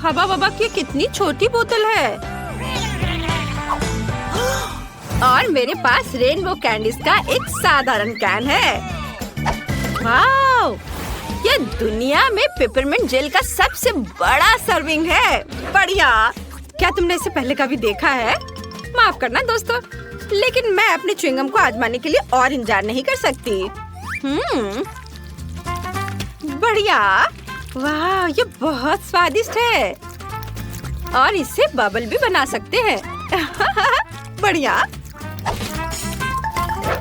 हवा वबा की कितनी छोटी बोतल है। और मेरे पास रेनबो कैंडीज का एक साधारण कैन है। वाओ! ये दुनिया में पेपरमिंट जेल का सबसे बड़ा सर्विंग है। बढ़िया। क्या तुमने इसे पहले कभी देखा है? माफ करना दोस्तों, लेकिन मैं अपने च्युइंगम को आजमाने के लिए और इंतजार नहीं कर सकती। बढ़िया। वाह, ये बहुत स्वादिष्ट है। और इससे बबल भी बना सकते हैं। बढ़िया।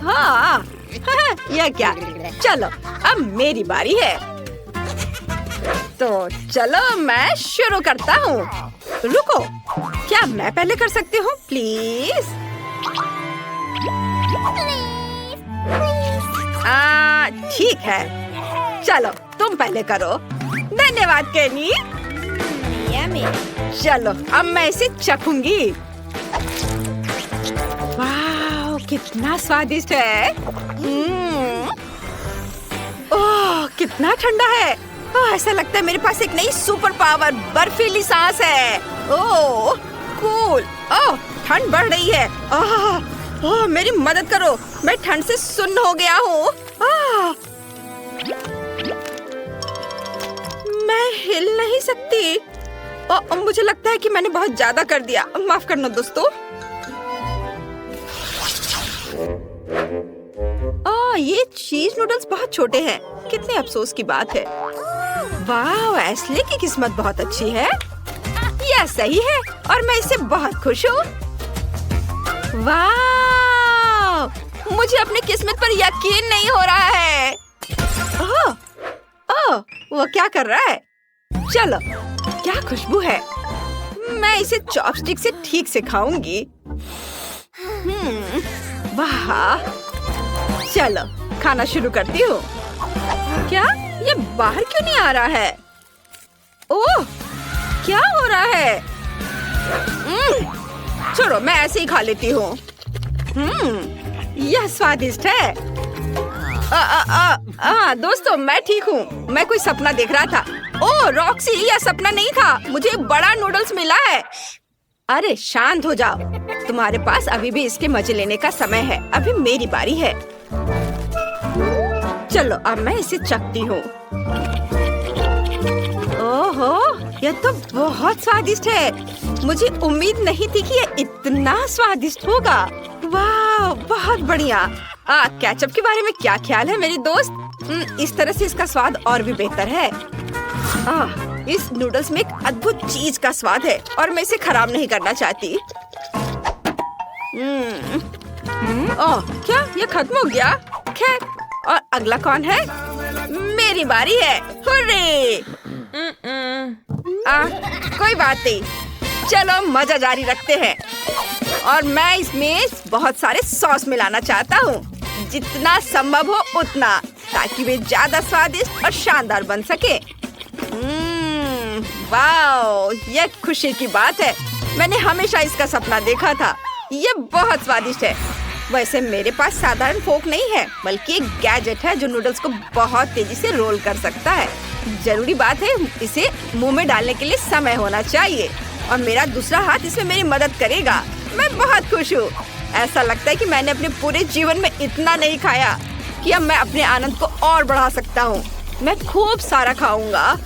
हाँ। यह क्या? चलो अब मेरी बारी है। तो चलो मैं शुरू करता हूँ। रुको, क्या मैं पहले कर सकती हूँ प्लीज? ठीक है, चलो तुम पहले करो। धन्यवाद केनी। चलो अब मैं इसे चखूंगी। वाह, कितना स्वादिष्ट है। ओह, कितना ठंडा है। ऐसा लगता है मेरे पास एक नई सुपर पावर बर्फीली सांस है। ओह कूल। ओह, ठंड बढ़ रही है। ओह, मेरी मदद करो, मैं ठंड से सुन्न हो गया हूँ। मैं हिल नहीं सकती। मुझे लगता है कि मैंने बहुत ज्यादा कर दिया। माफ करना दोस्तों। ये चीज नूडल्स बहुत छोटे हैं। कितने अफसोस की बात है। वाह, एस्ले की किस्मत बहुत अच्छी है। यह सही है और मैं इससे बहुत खुश हूँ। वाह, मुझे अपनी किस्मत पर यकीन नहीं हो रहा है। वो क्या कर रहा है? चलो, क्या खुशबू है। मैं इसे चॉपस्टिक से ठीक से खाऊंगी। वाह, चलो खाना शुरू करती हूँ। क्या ये बाहर क्यों नहीं आ रहा है? ओह, क्या हो रहा है? छोड़ो, मैं ऐसे ही खा लेती हूँ। यह स्वादिष्ट है। दोस्तों, मैं ठीक हूँ। मैं कोई सपना देख रहा था। ओह रॉक्सी, यह सपना नहीं था। मुझे बड़ा नूडल्स मिला है। अरे शांत हो जाओ। तुम्हारे पास अभी भी इसके मजे लेने का समय है। अभी मेरी बारी है। चलो अब मैं इसे चखती हूँ। ओहो, यह तो बहुत स्वादिष्ट है। मुझे उम्मीद नहीं थी कि यह इतना स्वादिष्ट होगा। वाह, बहुत बढ़िया। केचप के बारे में क्या ख्याल है मेरी दोस्त? इस तरह से इसका स्वाद और भी बेहतर है। इस नूडल्स में एक अद्भुत चीज का स्वाद है और मैं इसे खराब नहीं करना चाहती। क्या ये खत्म हो गया? खैर, और अगला कौन है? मेरी बारी है। हुर्रे! कोई बात नहीं, चलो मजा जारी रखते हैं। और मैं इसमें बहुत सारे सॉस मिलाना चाहता हूँ, जितना संभव हो उतना, ताकि वे ज्यादा स्वादिष्ट और शानदार बन सके। वाओ, ये खुशी की बात है। मैंने हमेशा इसका सपना देखा था। ये बहुत स्वादिष्ट है। वैसे मेरे पास साधारण फोक नहीं है, बल्कि एक गैजेट है जो नूडल्स को बहुत तेजी से रोल कर सकता है। जरूरी बात है, इसे मुंह में डालने के लिए समय होना चाहिए और मेरा दूसरा हाथ इसमें मेरी मदद करेगा। मैं बहुत खुश हूँ। ऐसा लगता है कि मैंने अपने पूरे जीवन में इतना नहीं खाया कि अब मैं अपने आनंद को और बढ़ा सकता हूँ। मैं खूब सारा खाऊंगा।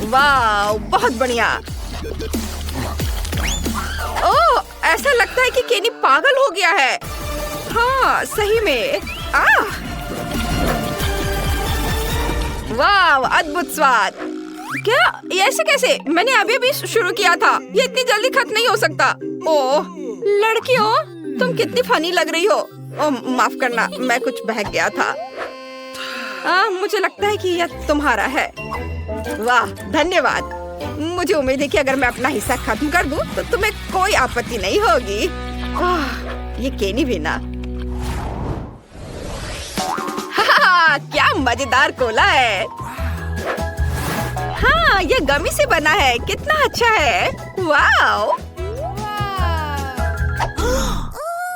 वाह, बहुत बढ़िया। ओह, ऐसा लगता है कि केनी पागल हो गया है। हाँ, सही में। वाह, अद्भुत स्वाद। क्या ये ऐसे कैसे? मैंने अभी शुरू किया था। ये इतनी जल्दी खत्म नहीं हो सकता। ओह लड़कियों, तुम कितनी फनी लग रही हो। ओह माफ करना, मैं कुछ बहक गया था। मुझे लगता है कि यह तुम्हारा है। वाह, धन्यवाद। मुझे उम्मीद है कि अगर मैं अपना हिस्सा खत्म कर दूं, तो तुम्हें कोई आपत्ति नहीं होगी। ये केनी भी ना। क्या मजेदार कोला है। हाँ, ये गमी से बना है। कितना अच्छा है। वाओ,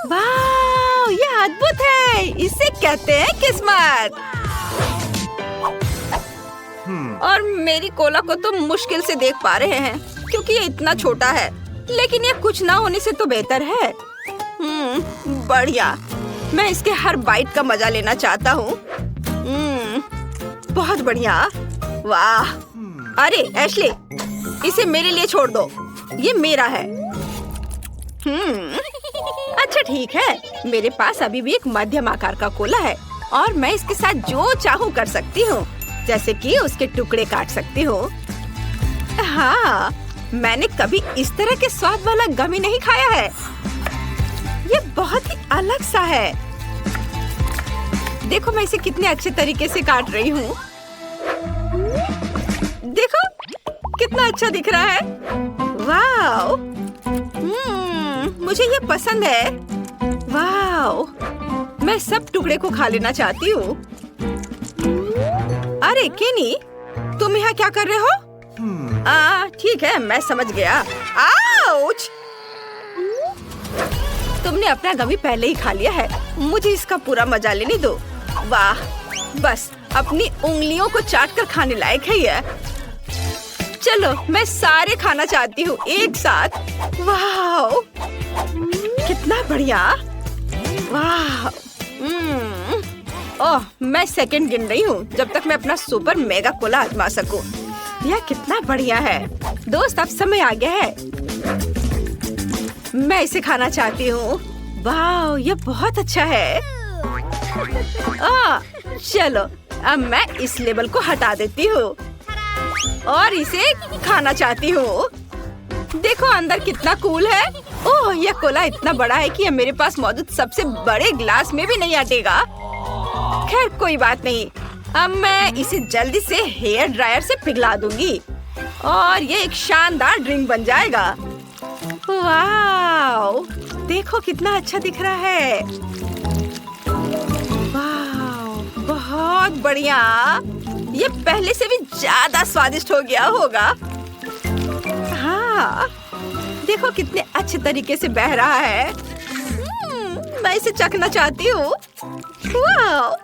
वाओ, ये अद्भुत है। इसे कहते हैं किस्मत। और मेरी कोला को तो मुश्किल से देख पा रहे हैं क्योंकि ये इतना छोटा है। लेकिन ये कुछ ना होने से तो बेहतर है। बढ़िया, मैं इसके हर बाइट का मजा लेना चाहता हूँ। बहुत बढ़िया, वाह। अरे एशली, इसे मेरे लिए छोड़ दो, ये मेरा है। अच्छा ठीक है, मेरे पास अभी भी एक मध्यम आकार का कोला है और मैं इसके साथ जो चाहूँ कर सकती हूँ, जैसे कि उसके टुकड़े काट सकती हूँ। हाँ, मैंने कभी इस तरह के स्वाद वाला गमी नहीं खाया है। ये बहुत ही अलग सा है। देखो मैं इसे कितने अच्छे तरीके से काट रही हूँ। देखो कितना अच्छा दिख रहा है। वाव, मुझे ये पसंद है। वाव, मैं सब टुकड़े को खा लेना चाहती हूँ। अरे केनी, तुम यहाँ क्या कर रहे हो? ठीक है, मैं समझ गया। आउच! तुमने अपना गमी पहले ही खा लिया है। मुझे इसका पूरा मजा लेने दो। वाह, बस अपनी उंगलियों को चाट कर खाने लायक है ये। चलो, मैं सारे खाना चाहती हूँ एक साथ। वाह, कितना बढ़िया। वाह, ओह, मैं सेकंड गिन रही हूँ जब तक मैं अपना सुपर मेगा कोला आजमा सकूं। यह कितना बढ़िया है। दोस्त, अब समय आ गया है। मैं इसे खाना चाहती हूँ। वाह, यह बहुत अच्छा है। चलो, अब मैं इस लेबल को हटा देती हूँ और इसे खाना चाहती हूँ। देखो अंदर कितना कूल है। ओह, यह कोला इतना बड़ा है कि यह मेरे पास मौजूद सबसे बड़े ग्लास में भी नहीं अटेगा। खैर कोई बात नहीं, अब मैं इसे जल्दी से हेयर ड्रायर से पिघला दूंगी और ये एक शानदार ड्रिंक बन जाएगा। वाव, देखो कितना अच्छा दिख रहा है। वाव, बहुत बढ़िया। ये पहले से भी ज्यादा स्वादिष्ट हो गया होगा। हाँ, देखो कितने अच्छे तरीके से बह रहा है। मैं इसे चखना चाहती हूँ। वाव,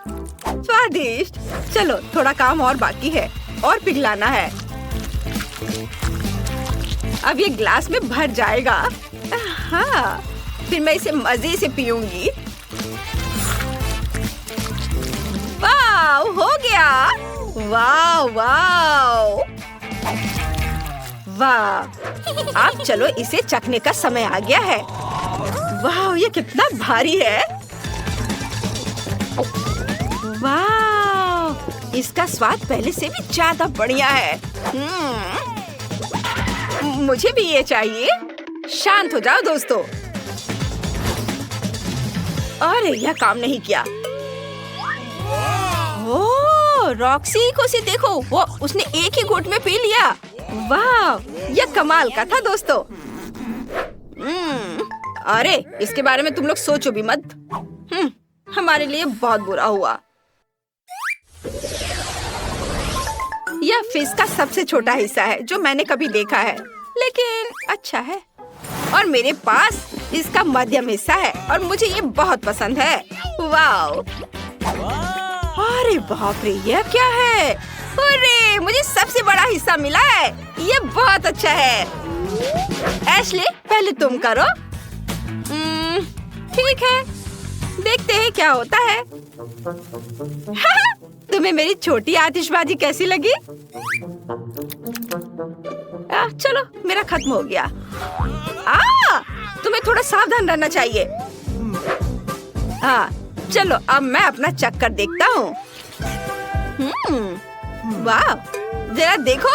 स्वादिष्ट। चलो, थोड़ा काम और बाकी है और पिघलाना है। अब ये ग्लास में भर जाएगा। हाँ, फिर मैं इसे मजे से पीऊंगी। वाव, हो गया। वाव वाव वाह, अब चलो इसे चखने का समय आ गया है। वाह, ये कितना भारी है। वाह, इसका स्वाद पहले से भी ज्यादा बढ़िया है। मुझे भी ये चाहिए। शांत हो जाओ दोस्तों। अरे, यह काम नहीं किया। ओह, रॉक्सी को से देखो, वो उसने एक ही घूंट में पी लिया। वाह, यह कमाल का था दोस्तों। अरे, इसके बारे में तुम लोग सोचो भी मत। हमारे लिए बहुत बुरा हुआ। यह फिश का सबसे छोटा हिस्सा है जो मैंने कभी देखा है, लेकिन अच्छा है। और मेरे पास इसका मध्यम हिस्सा है और मुझे ये बहुत पसंद है। वाव! अरे बाप रे, यह क्या है? अरे, मुझे सबसे बड़ा हिस्सा मिला है। ये बहुत अच्छा है। एशली, पहले तुम करो। ठीक है, देखते हैं क्या होता है। तुम्हें मेरी छोटी आतिशबाजी कैसी लगी? चलो, मेरा खत्म हो गया। तुम्हें थोड़ा सावधान रहना चाहिए। चलो, अब मैं अपना चक्कर देखता हूँ। वाह, जरा देखो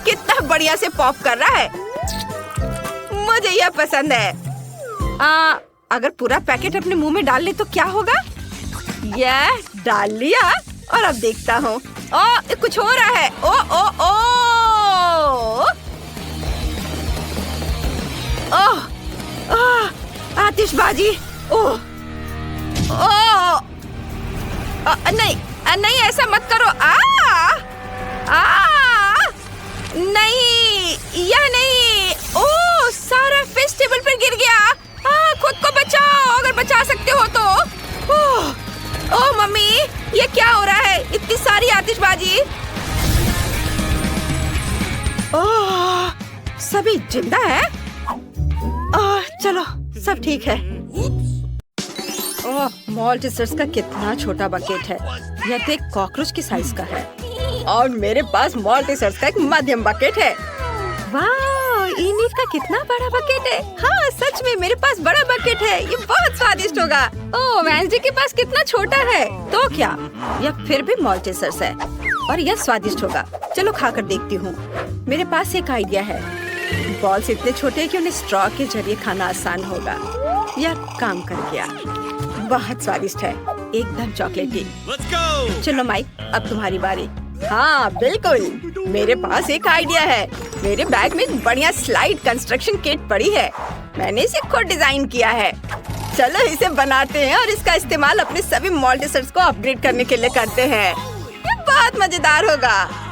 कितना बढ़िया से पॉप कर रहा है। मुझे यह पसंद है। अगर पूरा पैकेट अपने मुंह में डाल ले तो क्या होगा? यह डाल लिया और अब देखता हूँ। कुछ हो रहा है। आतिशबाजी। नहीं नहीं, ऐसा मत करो। नहीं, यह नहीं। सारा फिश टेबल पर गिर गया। खुद को बचाओ अगर बचा सकते हो तो। मम्मी, ये क्या हो रहा है? इतनी सारी आतिशबाजी। ओह, सभी जिंदा है। चलो सब ठीक है। ओह, मॉल्टिसर्स का कितना छोटा बकेट है। यह तो एक कॉकरोच की साइज का है। और मेरे पास मॉल्टिसर्स का एक मध्यम बकेट है। वाह, इनिट का कितना बड़ा बकेट है। हाँ सच में मेरे पास बड़ा बकेट है। ये बहुत स्वादिष्ट होगा। ओह, वेंसडे के पास कितना छोटा है। तो क्या, यह फिर भी मॉल्टिसर्स है और यह स्वादिष्ट होगा। चलो खाकर देखती हूँ। मेरे पास एक आइडिया है। बॉल्स इतने छोटे हैं कि उन्हें स्ट्रॉ के जरिए खाना आसान होगा। यह काम कर गया। बहुत स्वादिष्ट है, एकदम चॉकलेटी। चलो माइक, अब तुम्हारी बारी। हाँ बिल्कुल, मेरे पास एक आइडिया है। मेरे बैग में एक बढ़िया स्लाइड कंस्ट्रक्शन किट पड़ी है। मैंने इसे खुद डिजाइन किया है। चलो इसे बनाते हैं और इसका इस्तेमाल अपने सभी मॉल्टिसर्स को अपग्रेड करने के लिए करते हैं। ये बहुत मजेदार होगा।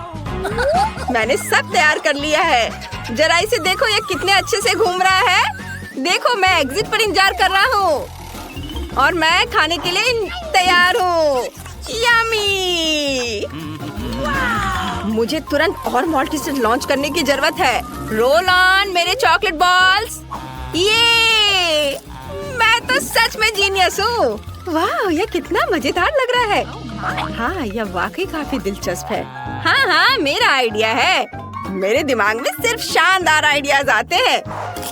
मैंने सब तैयार कर लिया है। जरा इसे देखो, ये कितने अच्छे से घूम रहा है। देखो, मैं एग्जिट पर इंतजार कर रहा हूँ और मैं खाने के लिए तैयार हूँ। यम्मी! मुझे तुरंत और मॉल्टिसर्स लॉन्च करने की जरूरत है। रोल ऑन मेरे चॉकलेट बॉल्स। ये मैं तो सच में जीनियस हूँ। वाह, यह कितना मजेदार लग रहा है। हाँ, यह वाकई काफी दिलचस्प है। हाँ, मेरा आइडिया है। मेरे दिमाग में सिर्फ शानदार आइडियाज आते हैं।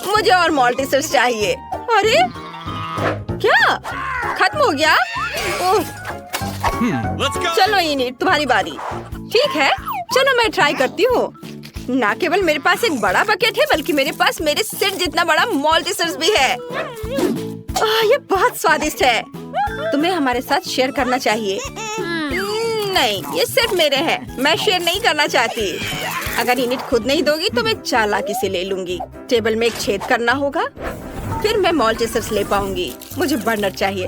मुझे और मॉल्टिसर्स चाहिए। अरे क्या खत्म हो गया? चलो इनिट, तुम्हारी बारी। ठीक है, चलो मैं ट्राई करती हूँ। ना केवल मेरे पास एक बड़ा बकेट है, बल्कि मेरे पास मेरे सिर जितना बड़ा मॉल्टिसर्स भी है। ये बहुत स्वादिष्ट है। तुम्हें हमारे साथ शेयर करना चाहिए। नहीं, ये सिर्फ मेरे हैं। मैं शेयर नहीं करना चाहती। अगर इनिट खुद नहीं दोगी तो मैं चालाकी से ले लूंगी। टेबल में एक छेद करना होगा, फिर मैं मॉल्टिसर्स ले पाऊंगी। मुझे बर्नर चाहिए।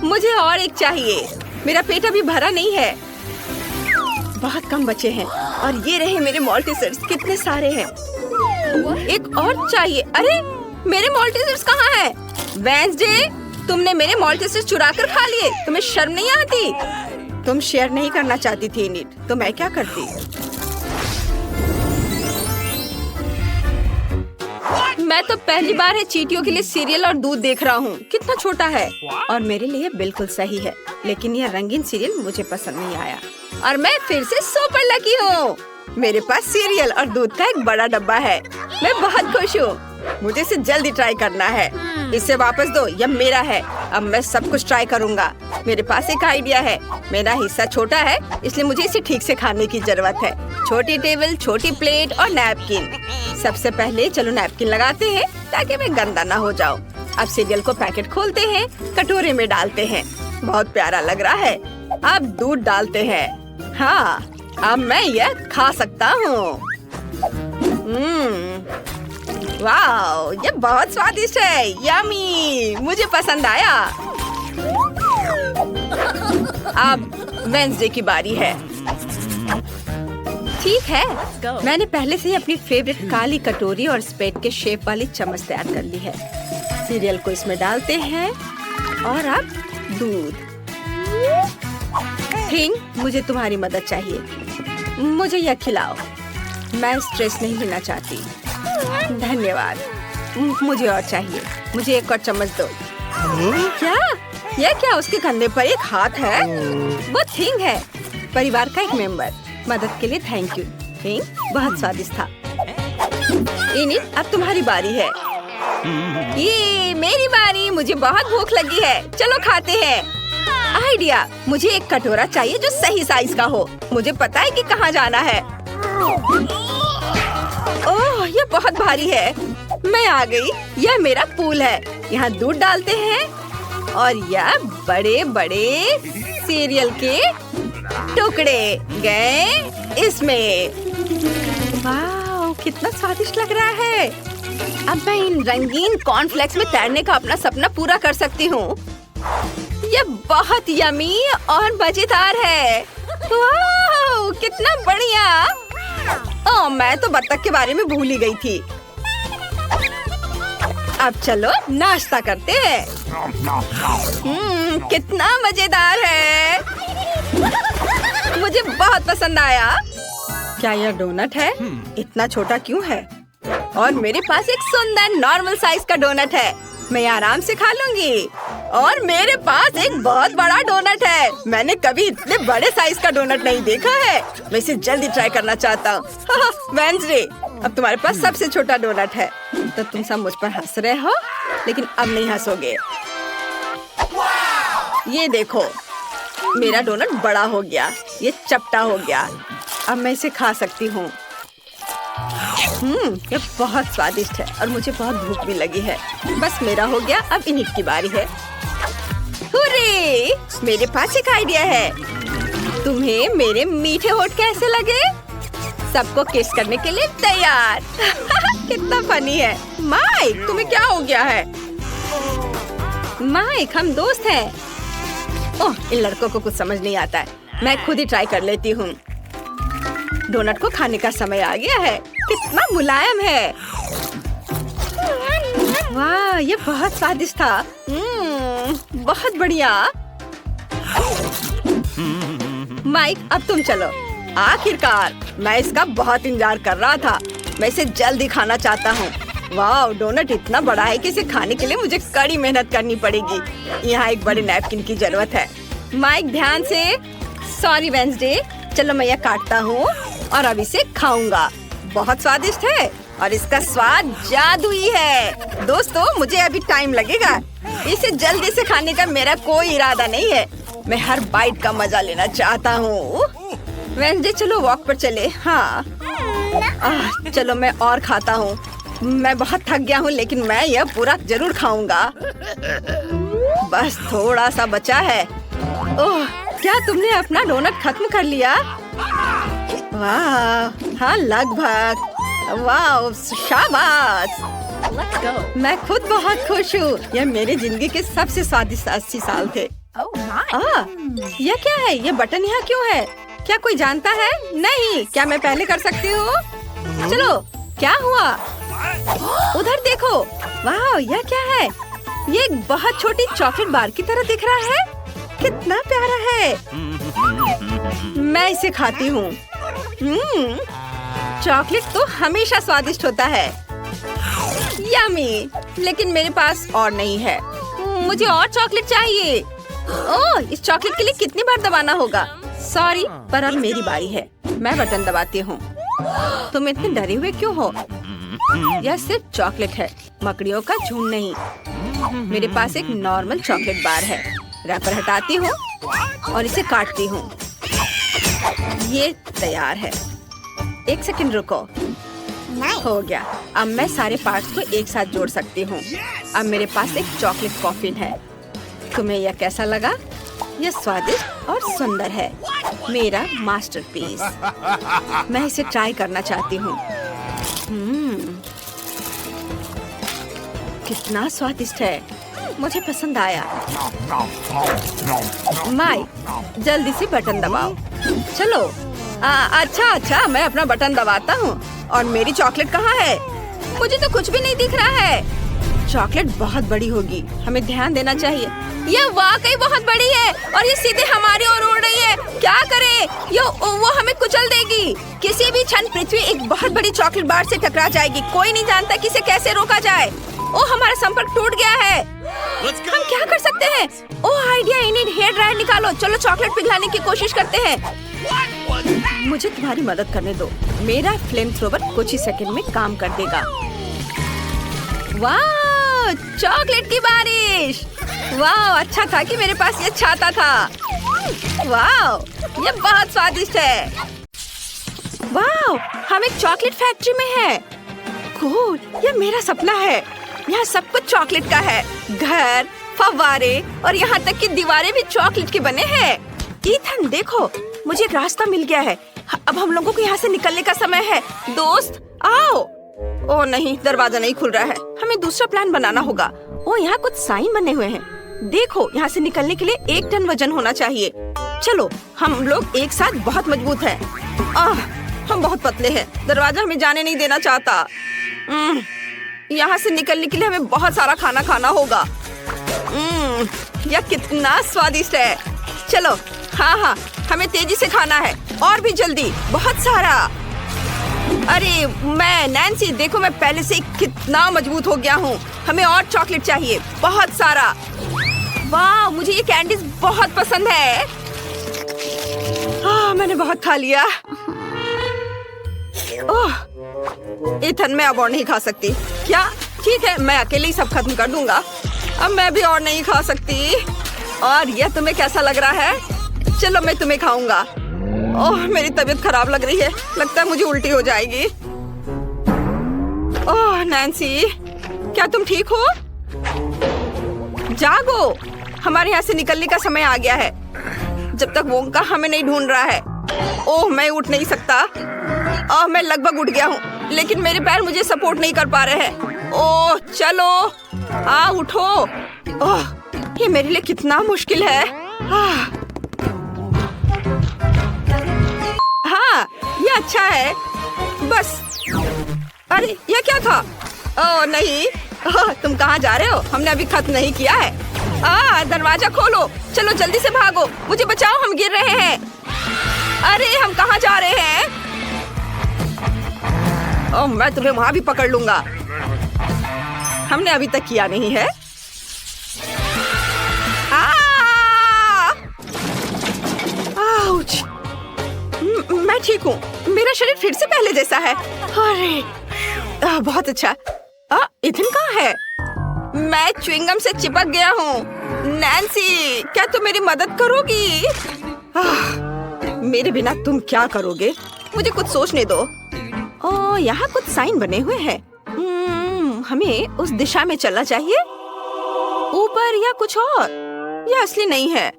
मुझे और एक चाहिए। मेरा पेट अभी भरा नहीं है। बहुत कम बचे हैं और ये रहे मेरे मॉल्टिसर्स। कितने सारे हैं। एक और चाहिए। अरे मेरे मॉल्टिसर्स कहाँ हैं? वेंसडे, तुमने मेरे मॉल्टिसर्स चुरा कर खा लिए। तुम्हें शर्म नहीं आती? तुम शेयर नहीं करना चाहती थी इनिट, तो मैं क्या करती? मैं तो पहली बार है चींटियों के लिए सीरियल और दूध देख रहा हूँ। कितना छोटा है और मेरे लिए बिल्कुल सही है। लेकिन यह रंगीन सीरियल मुझे पसंद नहीं आया और मैं फिर से सुपर लकी हूँ। मेरे पास सीरियल और दूध का एक बड़ा डब्बा है। मैं बहुत खुश हूँ। मुझे इसे जल्दी ट्राई करना है। इसे वापस दो, यह मेरा है। अब मैं सब कुछ ट्राई करूँगा। मेरे पास एक आइडिया है। मेरा हिस्सा छोटा है, इसलिए मुझे इसे ठीक से खाने की जरूरत है। छोटी टेबल, छोटी प्लेट और नैपकिन। सबसे पहले चलो नैपकिन लगाते हैं ताकि मैं गंदा ना हो जाऊं। अब सीरियल को पैकेट खोलते हैं, कटोरे में डालते हैं। बहुत प्यारा लग रहा है। अब दूध डालते हैं। हाँ, अब मैं यह खा सकता हूँ। वाओ, ये बहुत स्वादिष्ट है। यम्मी, मुझे पसंद आया। अब वेंसडे की बारी है। ठीक है, मैंने पहले से ही अपनी फेवरेट काली कटोरी और स्पेट के शेप वाली चम्मच तैयार कर ली है। सीरियल को इसमें डालते हैं और अब दूध। थिंग, मुझे तुम्हारी मदद चाहिए। मुझे यह खिलाओ। मैं स्ट्रेस नहीं लेना चाहती। धन्यवाद। मुझे और चाहिए। मुझे एक और चम्मच दो। क्या? यह क्या? उसके कंधे पर एक हाथ है। वो थिंग है, परिवार का एक मेंबर। मदद के लिए थैंक यू। थिंग बहुत स्वादिष्ट था। इनिट, अब तुम्हारी बारी है। ये मेरी बारी। मुझे बहुत भूख लगी है। चलो खाते हैं। आइडिया, मुझे एक कटोरा चाहिए जो सही साइज का हो। मुझे पता है कि कहाँ जाना है। ओह, ये बहुत भारी है। मैं आ गई। यह मेरा पूल है। यहाँ दूध डालते हैं और यह बड़े बड़े सीरियल के टुकड़े गए इसमें। वाह, कितना स्वादिष्ट लग रहा है। अब मैं इन रंगीन कॉर्नफ्लेक्स में तैरने का अपना सपना पूरा कर सकती हूँ। ये बहुत यमी और मजेदार है। वाह, कितना बढ़िया। ओह, मैं तो बत्तख के बारे में भूल ही गई थी। अब चलो नाश्ता करते हैं। कितना मजेदार है। मुझे बहुत पसंद आया। क्या यह डोनट है? इतना छोटा क्यों है? और मेरे पास एक सुंदर नॉर्मल साइज का डोनट है। मैं आराम से खा लूंगी। और मेरे पास एक बहुत बड़ा डोनट है। मैंने कभी इतने बड़े साइज का डोनट नहीं देखा है। मैं इसे जल्दी ट्राई करना चाहता हूँ। वेंसडे, अब तुम्हारे पास सबसे छोटा डोनट है, तो तुम सब मुझ पर हंस रहे हो, लेकिन अब नहीं हंसोगे। ये देखो, मेरा डोनट बड़ा हो गया, ये चपटा हो गया। अब मैं इसे खा सकती हूँ। ये बहुत स्वादिष्ट है और मुझे बहुत भूख भी लगी है। बस मेरा हो गया, अब इन्हीं की बारी है। हुर्रे! मेरे पास एक आइडिया है। तुम्हें मेरे मीठे होठ कैसे लगे? सबको किस करने के लिए तैयार। कितना फनी है। माइक, तुम्हें क्या हो गया है? माइक, हम दोस्त हैं। ओह, इन लड़कों को कुछ समझ नहीं आता है। मैं खुद ही ट्राई कर लेती हूँ। डोनट को खाने का समय आ गया है। कितना मुलायम है। वाह, ये बहुत स्वादिष्ट था। बहुत बढ़िया। माइक, अब तुम चलो। आखिरकार, मैं इसका बहुत इंतजार कर रहा था। मैं इसे जल्दी खाना चाहता हूँ। वाह, डोनट इतना बड़ा है कि इसे खाने के लिए मुझे कड़ी मेहनत करनी पड़ेगी। यहाँ एक बड़े नैपकिन की जरूरत है। माइक, ध्यान से। Sorry Wednesday. चलो, मैं यह काटता हूँ और अब इसे खाऊंगा। बहुत स्वादिष्ट है और इसका स्वाद जादुई है। दोस्तों, मुझे अभी टाइम लगेगा। इसे जल्दी से खाने का मेरा कोई इरादा नहीं है। मैं हर बाइट का मजा लेना चाहता हूँ। वेंसडे, चलो वॉक पर चले। हाँ, चलो मैं और खाता हूँ। मैं बहुत थक गया हूँ, लेकिन मैं यह पूरा जरूर खाऊंगा। बस थोड़ा सा बचा है। ओह, क्या तुमने अपना डोनट खत्म कर लिया? वाह, हाँ लगभग। वाह, शाबाश। मैं खुद बहुत खुश हूँ। यह मेरी जिंदगी के सबसे स्वादिष्ट 80 साल थे। यह क्या है? यह बटन यहाँ क्यों है? क्या कोई जानता है? नहीं। क्या मैं पहले कर सकती हूँ? चलो, क्या हुआ? उधर देखो। वाह, यह क्या है? ये एक बहुत छोटी चॉकलेट बार की तरह दिख रहा है। कितना प्यारा है। मैं इसे खाती हूँ। चॉकलेट तो हमेशा स्वादिष्ट होता है। यम्मी, लेकिन मेरे पास और नहीं है। मुझे और चॉकलेट चाहिए। ओह, इस चॉकलेट के लिए कितनी बार दबाना होगा? सॉरी, पर अब मेरी बारी है। मैं बटन दबाती हूँ। तुम इतने डरे हुए क्यों हो? यह सिर्फ चॉकलेट है, मकड़ियों का झुंड नहीं। मेरे पास एक नॉर्मल चॉकलेट बार है। रैपर हटाती हूँ और इसे काटती हूँ। ये तैयार है। एक सेकंड रुको। हो गया। अब मैं सारे पार्ट्स को एक साथ जोड़ सकती हूँ। अब मेरे पास एक चॉकलेट कॉफिन है। तुम्हें यह कैसा लगा? यह स्वादिष्ट और सुंदर है। मेरा मास्टरपीस। मैं इसे ट्राई करना चाहती हूँ। कितना स्वादिष्ट है। मुझे पसंद आया। माई, जल्दी से बटन दबाओ। चलो। अच्छा, मैं अपना बटन दबाता हूँ। और मेरी चॉकलेट कहाँ है? मुझे तो कुछ भी नहीं दिख रहा है। चॉकलेट बहुत बड़ी होगी, हमें ध्यान देना चाहिए। यह वाकई बहुत बड़ी है और ये सीधे हमारी ओर उड़ रही है। क्या करें? वो हमें कुचल देगी। किसी भी क्षण पृथ्वी एक बहुत बड़ी चॉकलेट बार से टकरा जाएगी। कोई नहीं जानता कि इसे कैसे रोका जाए। ओह, हमारा संपर्क टूट गया है। हम क्या कर सकते हैं? ओह, आइडिया। इन्हें हेयर ड्रायर निकालो। चलो चॉकलेट पिघलाने की कोशिश करते हैं। मुझे तुम्हारी मदद करने दो। मेरा फ्लेम थ्रोवर कुछ ही सेकंड में काम कर देगा। वाह, चॉकलेट की बारिश। वाह, अच्छा था कि मेरे पास ये छाता था। वाह, ये बहुत स्वादिष्ट है। वाह, हम एक चॉकलेट फैक्ट्री में हैं। कूल, ये मेरा सपना है। यहाँ सब कुछ चॉकलेट का है। घर, फव्वारे और यहाँ तक कि दीवारें भी चॉकलेट के बने हैं। ईथन, देखो, मुझे एक रास्ता मिल गया है। अब हम लोगों को यहाँ से निकलने का समय है। दोस्त, आओ। ओह नहीं, दरवाजा नहीं खुल रहा है। हमें दूसरा प्लान बनाना होगा। ओह, यहाँ कुछ साइन बने हुए हैं। देखो, यहाँ से निकलने के लिए 1 टन वजन होना चाहिए। चलो, हम लोग एक साथ बहुत मजबूत हैं। हम बहुत पतले हैं। दरवाजा हमें जाने नहीं देना चाहता। यहाँ से निकलने के लिए हमें बहुत सारा खाना खाना होगा। यह कितना स्वादिष्ट है। चलो, हाँ, हमें तेजी से खाना है और भी जल्दी, बहुत सारा। अरे मैं नैन्सी, देखो मैं पहले से कितना मजबूत हो गया हूँ। हमें और चॉकलेट चाहिए, बहुत सारा। वाह, मुझे ये कैंडीज बहुत पसंद है। मैंने बहुत खा लिया। ओह, इथन मैं अब और नहीं खा सकती। क्या? ठीक है, मैं अकेले ही सब खत्म कर दूंगा। अब मैं भी और नहीं खा सकती। और यह तुम्हें कैसा लग रहा है? चलो मैं तुम्हें खाऊंगा। ओह, मेरी तबीयत खराब लग रही है। लगता है मुझे उल्टी हो जाएगी। ओह नैन्सी, क्या तुम ठीक हो? जागो, हमारे यहाँ से निकलने का समय आ गया है। जब तक वोंका हमें नहीं ढूंढ रहा है। ओह, मैं उठ नहीं सकता। ओह, मैं लगभग उठ गया हूँ, लेकिन मेरे पैर मुझे सपोर्ट नहीं कर पा रहे हैं। ओह चलो, उठो। ओह, ये मेरे लिए कितना मुश्किल है। हाँ, ये अच्छा है। बस, अरे ये क्या था? ओह नहीं, तुम कहाँ जा रहे हो? हमने अभी खत्म नहीं किया है। दरवाजा खोलो, चलो जल्दी से भागो, मुझे बचाओ, हम गिर रहे हैं। अरे हम कहाँ जा रहे हैं? ओह, मैं तुम्हें वहां भी पकड़ लूंगा। हमने अभी तक किया नहीं है। आउच! मैं ठीक हूँ, मेरा शरीर फिर से पहले जैसा है। अरे बहुत अच्छा। इथन कहाँ है? मैं च्युइंगम से चिपक गया हूँ। नैन्सी, क्या तुम मेरी मदद करोगी? मेरे बिना तुम क्या करोगे? मुझे कुछ सोचने दो। ओह, यहाँ कुछ साइन बने हुए हैं। हमें उस दिशा में चलना चाहिए। ऊपर या कुछ और? यह असली नहीं है।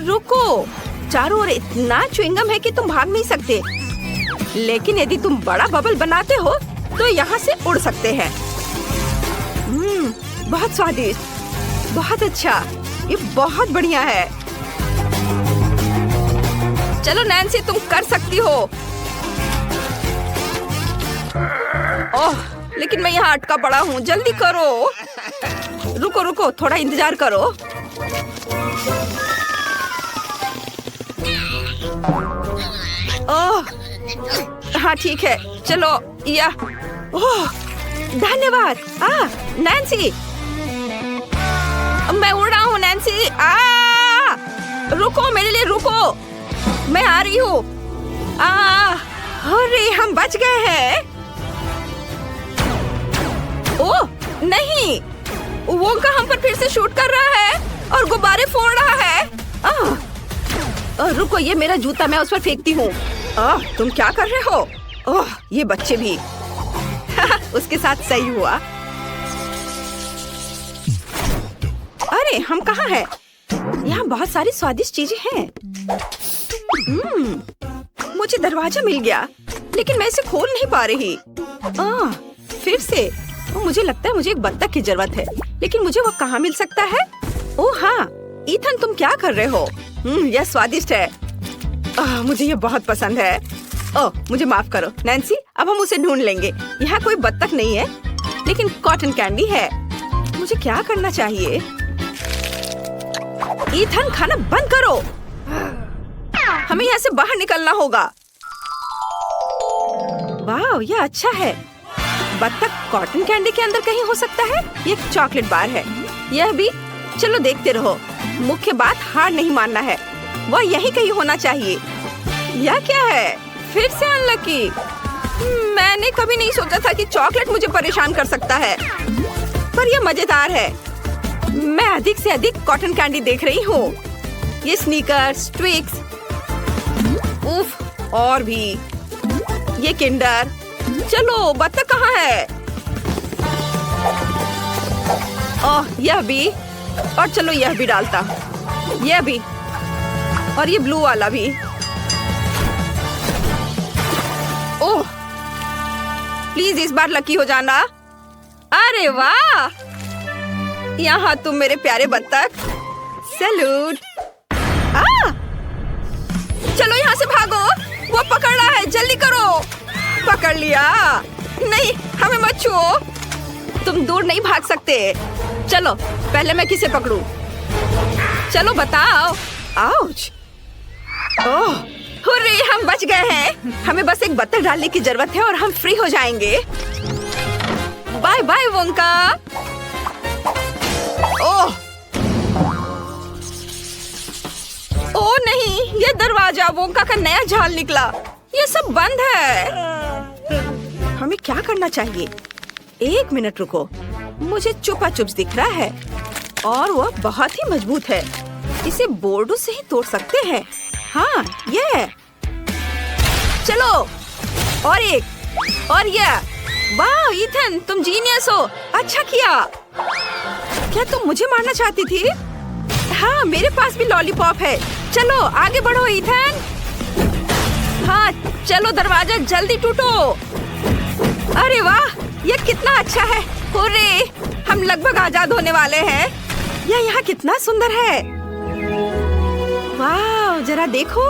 रुको, चारों ओर इतना च्युइंगम है कि तुम भाग नहीं सकते। लेकिन यदि तुम बड़ा बबल बनाते हो तो यहाँ से उड़ सकते हैं। बहुत स्वादिष्ट, बहुत अच्छा, ये बहुत बढ़िया है। चलो नैन्सी, तुम कर सकती हो। ओह, लेकिन मैं यहाँ अटका पड़ा हूँ। जल्दी करो। रुको रुको, थोड़ा इंतजार करो। ओह, हाँ ठीक है, चलो। या ओह, धन्यवाद। नैन्सी, मैं उड़ रहा हूँ। नैन्सी, रुको, मेरे लिए रुको, मैं आ रही हूँ। अरे हम बच गए हैं। ओह नहीं, वोंका हम पर फिर से शूट कर रहा है और गुब्बारे फोड़ रहा है। रुको, ये मेरा जूता, मैं उस पर फेंकती हूँ। तुम क्या कर रहे हो? ओह, ये बच्चे भी। उसके साथ सही हुआ। अरे हम कहाँ हैं? यहाँ बहुत सारी स्वादिष्ट चीजें हैं। मुझे दरवाजा मिल गया, लेकिन मैं इसे खोल नहीं पा रही। फिर से मुझे लगता है मुझे एक बत्तख की जरूरत है, लेकिन मुझे वो कहाँ मिल सकता है? ओह हाँ, ईथन तुम क्या कर रहे हो? यह स्वादिष्ट है। मुझे ये बहुत पसंद है। ओह, मुझे माफ करो नैन्सी, अब हम उसे ढूंढ लेंगे। यहाँ कोई बत्तख नहीं है, लेकिन कॉटन कैंडी है। मुझे क्या करना चाहिए? ईथन, खाना बंद करो, हमें यहाँ से बाहर निकलना होगा। वाह, यह अच्छा है। बत्तख कॉटन कैंडी के अंदर कहीं हो सकता है। ये एक चॉकलेट बार है, यह भी। चलो देखते रहो। मुख्य बात, हार नहीं मानना है। वह यही कहीं होना चाहिए। यह क्या है? फिर से अनलकी। मैंने कभी नहीं सोचा था कि चॉकलेट मुझे परेशान कर सकता है, पर यह मजेदार है। मैं अधिक से अधिक कॉटन कैंडी देख रही हूँ। ये स्नीकर्स, ट्विक्स, उफ, और भी ये किंडर। चलो, बत्तख कहाँ है? ओह, यह भी, और चलो यह भी डालता, यह भी, और ये ब्लू वाला भी। ओह, प्लीज इस बार लकी हो जाना। अरे वाह, यहाँ तुम मेरे प्यारे बत्तख। सैल्यूट। चलो यहाँ से भागो, वो पकड़ रहा है, जल्दी करो। पकड़ लिया। नहीं, हमें मत छुओ, तुम दूर नहीं भाग सकते। चलो, पहले मैं किसे पकड़ूं? चलो बताओ। आउच। ओह, हुर्रे, हम बच गए हैं। हमें बस एक बत्तख डालने की जरूरत है और हम फ्री हो जाएंगे। Bye bye Wonka. ओह ओह नहीं, ये दरवाजा, वोंका का नया जाल निकला। ये सब बंद है। हमें क्या करना चाहिए? एक मिनट रुको, मुझे चुपा चुप्स दिख रहा है और वह बहुत ही मजबूत है। इसे बोर्डों से ही तोड़ सकते हैं। हाँ, ये चलो, और एक, और ये। वाह ईथन, तुम जीनियस हो। अच्छा किया। क्या तुम मुझे मारना चाहती थी? हाँ, मेरे पास भी लॉलीपॉप है। चलो आगे बढ़ो ईथन। हाँ चलो, दरवाजा जल्दी टूटो। अरे वाह, ये कितना अच्छा है। हुर्रे, हम लगभग आजाद होने वाले हैं। यह यहाँ कितना सुंदर है। वाह, जरा देखो।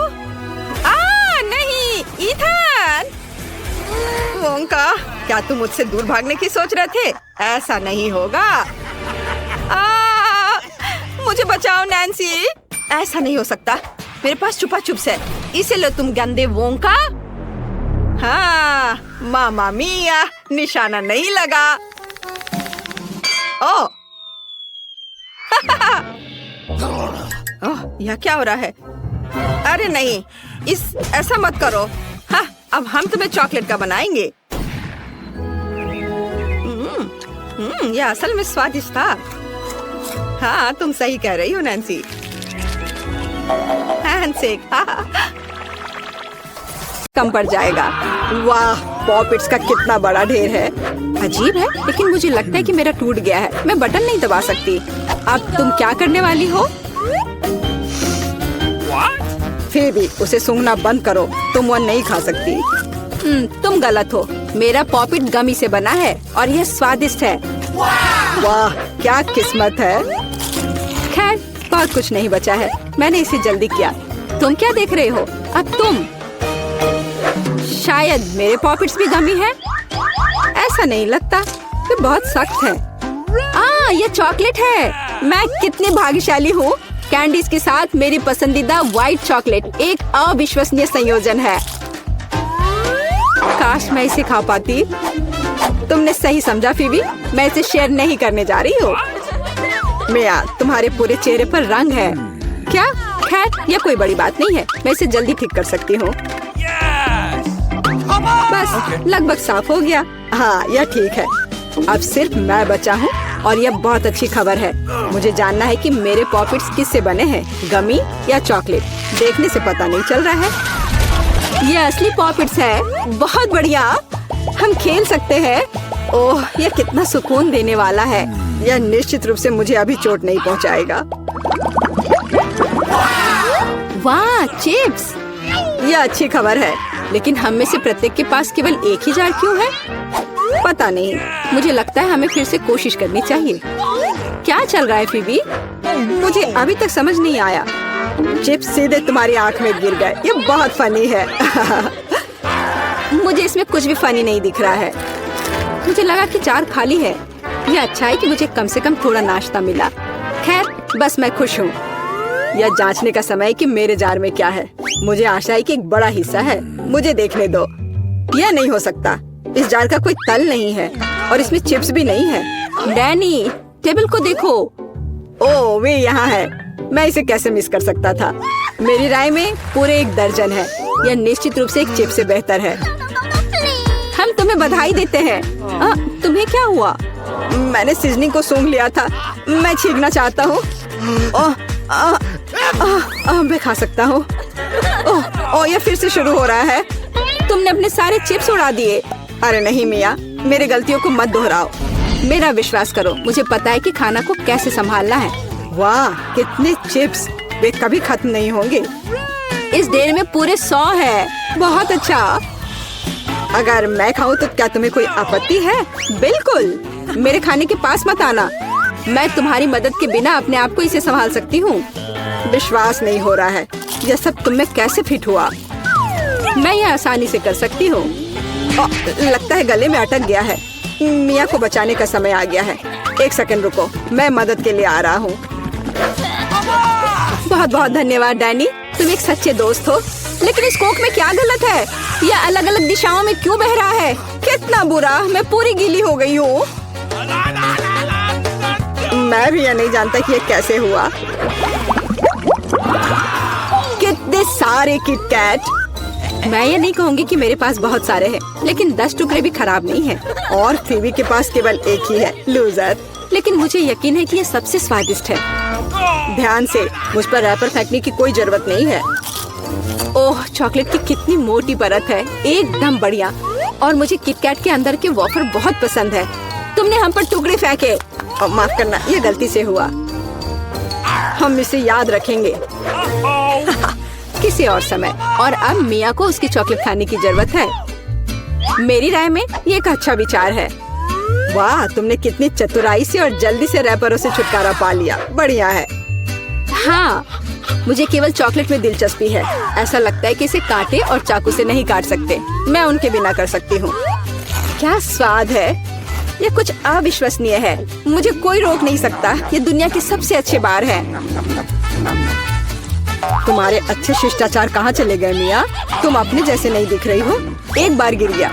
नहीं, ईथन। वोंका, क्या तुम मुझसे दूर भागने की सोच रहे थे? ऐसा नहीं होगा। मुझे बचाओ नैन्सी। ऐसा नहीं हो सकता। मेरे पास छुपा चुप्स है। इसे लो तुम गंदे वोंका। हाँ, मामा मिया, निशाना नहीं लगा। ओह ओह, यह क्या हो रहा है? अरे नहीं, ऐसा मत करो। हाँ, अब हम तुम्हें चॉकलेट का बनाएंगे। यह असल में स्वादिष्ट था। हाँ, तुम सही कह रही हो नैन्सी। हैंडशेक। कम पड़ जाएगा। वाह, पॉपिट्स का कितना बड़ा ढेर है। अजीब है, लेकिन मुझे लगता है कि मेरा टूट गया है। मैं बटन नहीं दबा सकती। अब तुम क्या करने वाली हो? फिर भी उसे सूंघना बंद करो। तुम वह नहीं खा सकती। तुम गलत हो। मेरा पॉपिट गमी से बना है और यह स्वादिष्ट है। वाह, क्या किस्मत है। खैर, बहुत कुछ नहीं बचा है। मैंने इसे जल्दी किया। तुम क्या देख रहे हो? अब तुम। शायद मेरे पॉपिट्स भी गमी है। ऐसा नहीं लगता। ये बहुत सख्त है। ये चॉकलेट है। मैं कितनी भाग्यशाली हूँ। कैंडीज के साथ मेरी पसंदीदा व्हाइट चॉकलेट एक अविश्वसनीय संयोजन है। काश मैं इसे खा पाती। तुमने सही समझा फीबी, मैं इसे शेयर नहीं करने जा रही हूँ। मिया, तुम्हारे पूरे चेहरे पर रंग है। क्या? खैर, यह कोई बड़ी बात नहीं है। मैं इसे जल्दी ठीक कर सकती हूँ। बस लगभग साफ हो गया। हाँ, यह ठीक है। अब सिर्फ मैं बचा हूँ और यह बहुत अच्छी खबर है। मुझे जानना है कि मेरे पॉपिट्स किससे बने हैं, गमी या चॉकलेट। देखने से पता नहीं चल रहा है। ये असली पॉपिट्स है। बहुत बढ़िया, हम खेल सकते हैं। ओह, यह कितना सुकून देने वाला है। यह निश्चित रूप से मुझे अभी चोट नहीं पहुंचाएगा। वाह, चिप्स। यह अच्छी खबर है, लेकिन हम में से प्रत्येक के पास केवल एक ही जार क्यों है? पता नहीं। मुझे लगता है हमें फिर से कोशिश करनी चाहिए। क्या चल रहा है फीबी? मुझे अभी तक समझ नहीं आया। चिप्स सीधे तुम्हारी आंख में गिर गए। ये बहुत फनी है। मुझे इसमें कुछ भी फनी नहीं दिख रहा है। मुझे लगा कि जार खाली है। यह अच्छा है कि मुझे कम से कम थोड़ा नाश्ता मिला। खैर, बस मैं खुश हूँ। यह जांचने का समय है कि मेरे जार में क्या है। मुझे आशा है कि एक बड़ा हिस्सा है। मुझे देखने दो। यह नहीं हो सकता। इस जार का कोई तल नहीं है और इसमें चिप्स भी नहीं है। डैनी, टेबल को देखो। ओह, वे यहाँ है। मैं इसे कैसे मिस कर सकता था? मेरी राय में पूरे 1 दर्जन है। यह निश्चित रूप से एक चिप्स से बेहतर है। हम तुम्हें बधाई देते हैं। तुम्हें क्या हुआ? मैंने सीजनिंग को सूंघ लिया था। मैं छींकना चाहता हूँ। मैं खा सकता हूँ। यह फिर से शुरू हो रहा है। तुमने अपने सारे चिप्स उड़ा दिए। अरे नहीं मिया, मेरी गलतियों को मत दोहराओ। मेरा विश्वास करो, मुझे पता है कि खाना को कैसे संभालना है। वाह, कितने चिप्स। वे कभी खत्म नहीं होंगे। इस ढेर में पूरे 100 है। बहुत अच्छा। अगर मैं खाऊं तो क्या तुम्हें कोई आपत्ति है? बिल्कुल। मेरे खाने के पास मत आना। मैं तुम्हारी मदद के बिना अपने आप को इसे संभाल सकती हूँ। विश्वास नहीं हो रहा है। यह सब तुम में कैसे फिट हुआ? मैं यह आसानी से कर सकती हूँ। लगता है गले में अटक गया है। मिया को बचाने का समय आ गया है। 1 सेकंड रुको, मैं मदद के लिए आ रहा हूँ। बहुत बहुत धन्यवाद डैनी, तुम एक सच्चे दोस्त हो। लेकिन इस कोक में क्या गलत है? यह अलग अलग दिशाओं में क्यों बह रहा है? कितना बुरा, मैं पूरी गीली हो गई हूँ। मैं भी यह नहीं जानता कि यह कैसे हुआ। कितने सारे किटकैट। मैं ये नहीं कहूँगी कि मेरे पास बहुत सारे हैं, लेकिन 10 टुकड़े भी खराब नहीं है। और फीबी के पास केवल एक ही है, लूजर। लेकिन मुझे यकीन है कि ये सबसे स्वादिष्ट है। ध्यान से, मुझ पर रैपर फेंकने की कोई जरूरत नहीं है। ओह, चॉकलेट की कितनी मोटी परत है, एकदम बढ़िया। और मुझे किटकैट के अंदर के वॉफर बहुत पसंद है। तुमने हम पर टुकड़े फेंके। माफ करना, ये गलती से हुआ। हम इसे याद रखेंगे किसी और समय। और अब मिया को उसकी चॉकलेट खाने की जरूरत है। मेरी राय में ये एक अच्छा विचार है। वाह, तुमने कितनी चतुराई से और जल्दी से रैपरों से छुटकारा पा लिया। बढ़िया है। हाँ, मुझे केवल चॉकलेट में दिलचस्पी है। ऐसा लगता है कि इसे कांटे और चाकू से नहीं काट सकते। मैं उनके बिना कर सकती हूँ। क्या स्वाद है, ये कुछ अविश्वसनीय है। मुझे कोई रोक नहीं सकता। ये दुनिया की सबसे अच्छे बार है। तुम्हारे अच्छे शिष्टाचार कहाँ चले गए मिया? तुम अपने जैसे नहीं दिख रही हो। एक बार गिर गया।